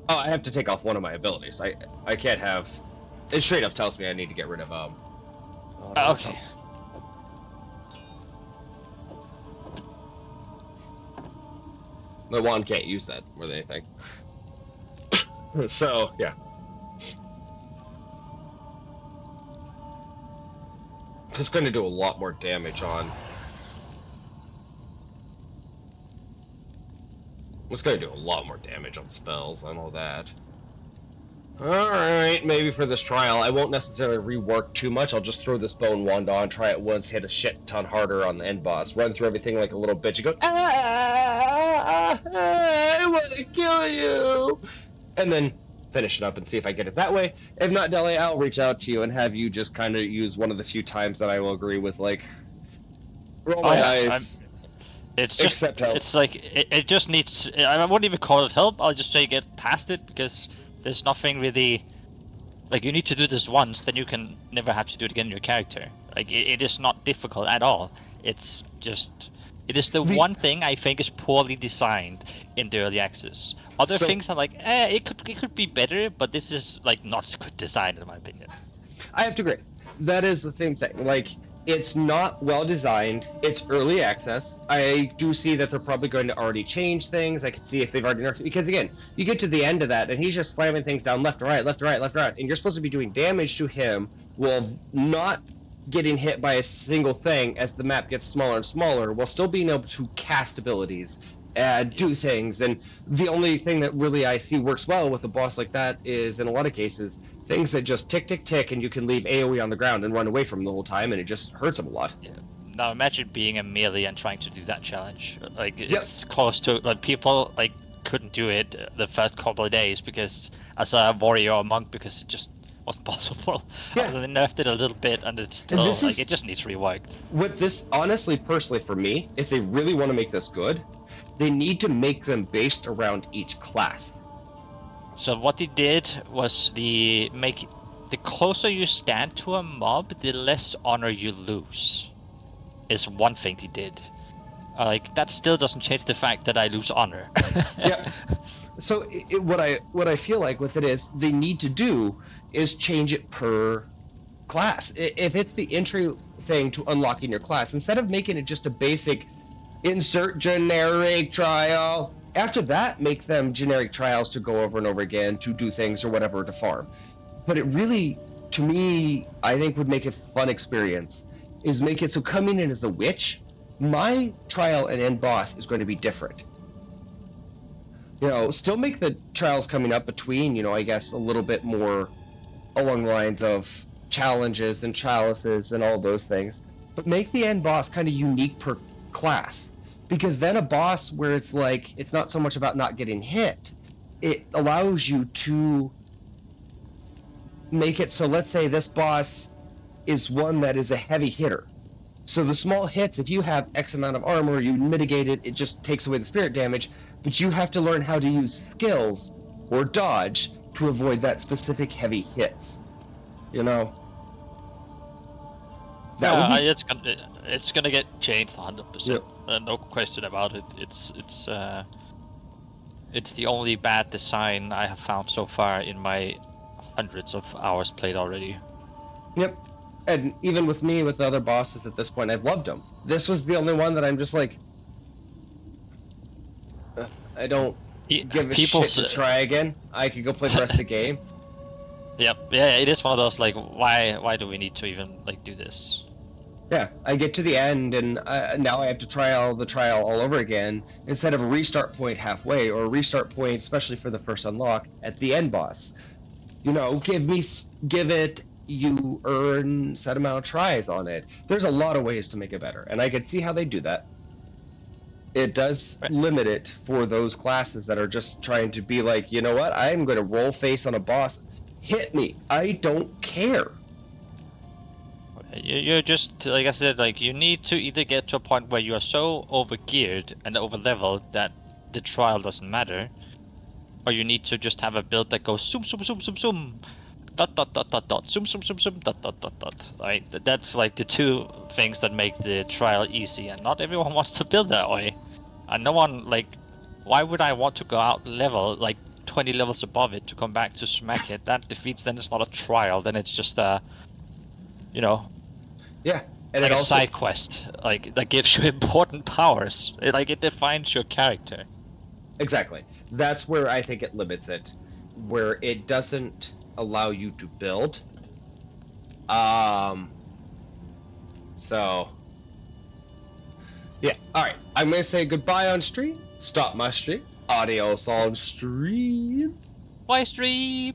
Oh, I have to take off one of my abilities. I can't have. It straight up tells me I need to get rid of Okay. My wand can't use that more than anything. So yeah. It's going to do a lot more damage on. It's gonna do a lot more damage on spells, I know that. Alright, maybe for this trial, I won't necessarily rework too much. I'll just throw this bone wand on, try it once, hit a shit ton harder on the end boss, run through everything like a little bitch, and go, I wanna kill you! And then finish it up and see if I get it that way. If not, Dele, I'll reach out to you and have you just kind of use one of the few times that I will agree with, like, roll my eyes. It's just, Accept help. it's like, it just needs, I wouldn't even call it help, I'll just say get past it, because there's nothing really, like, you need to do this once, then you can never have to do it again in your character. Like, it is not difficult at all. It's just, it is the one thing I think is poorly designed in the early access. Other things are like, it could be better, but this is, like, not good design in my opinion. I have to agree. That is the same thing. Like, it's not well designed. It's early access. I do see that they're probably going to already change things. I can see if they've already nerfed it. Because again, you get to the end of that, and he's just slamming things down left to right, left to right, left to right, and you're supposed to be doing damage to him while not getting hit by a single thing as the map gets smaller and smaller, while still being able to cast abilities, do things. And the only thing that really I see works well with a boss like that is, in a lot of cases, things that just tick, tick, tick, and you can leave AoE on the ground and run away from them the whole time, and it just hurts them a lot. Yeah. Now imagine being a melee and trying to do that challenge. Like, it's close to, like, people, like, couldn't do it the first couple of days because, as a warrior or monk, because it just wasn't possible. Yeah. They nerfed it a little bit, and it's still, And like, it just needs reworked. With this, honestly, personally, for me, if they really want to make this good, they need to make them based around each class. So what they did was the closer you stand to a mob, the less honor you lose. Is one thing they did. Like, that still doesn't change the fact that I lose honor. Yeah. So what I feel like with it is they need to do is change it per class. If it's the entry thing to unlocking your class, instead of making it just a basic insert generic trial, after that make them generic trials to go over and over again to do things or whatever to farm. But it really, to me, I think would make a fun experience is make it so coming in as a witch, my trial and end boss is going to be different. You know, still make the trials coming up between, you know, I guess a little bit more along the lines of challenges and chalices and all those things, but make the end boss kind of unique per class. Because then a boss where it's like, it's not so much about not getting hit, it allows you to make it so, let's say this boss is one that is a heavy hitter. So the small hits, if you have X amount of armor, you mitigate it, it just takes away the spirit damage, but you have to learn how to use skills or dodge to avoid that specific heavy hits. You know? That would be... It's gonna get changed 100%. Yep. No question about it. It's the only bad design I have found so far in my hundreds of hours played already. Yep. And even with me, with the other bosses at this point, I've loved them. This was the only one that I'm just like, I don't give a shit to try again. I could go play the rest of the game. Yep. Yeah, it is one of those, like, why do we need to even, like, do this? Yeah, I get to the end, and now I have to try the trial all over again, instead of a restart point halfway, or a restart point, especially for the first unlock, at the end boss. You know, give it, you earn set amount of tries on it. There's a lot of ways to make it better, and I can see how they do that. It does limit it for those classes that are just trying to be like, you know what, I'm going to roll face on a boss. Hit me. I don't care. You're just, like I said, like, you need to either get to a point where you are so overgeared and over-leveled that the trial doesn't matter, or you need to just have a build that goes zoom, zoom, zoom, zoom, zoom, dot, dot, dot, dot, dot, zoom, zoom, zoom, zoom, dot, dot, dot, dot. Right? That's like the two things that make the trial easy, and not everyone wants to build that way. And no one, like, why would I want to go out level, like, 20 levels above it to come back to smack it? That defeats, then it's not a trial, then it's just a, you know... Yeah, and like it a also side quest, like, that gives you important powers. It defines your character. Exactly. That's where I think it limits it, where it doesn't allow you to build. So yeah. All right. I'm gonna say goodbye on stream. Stop my stream. Adios on stream. Why stream?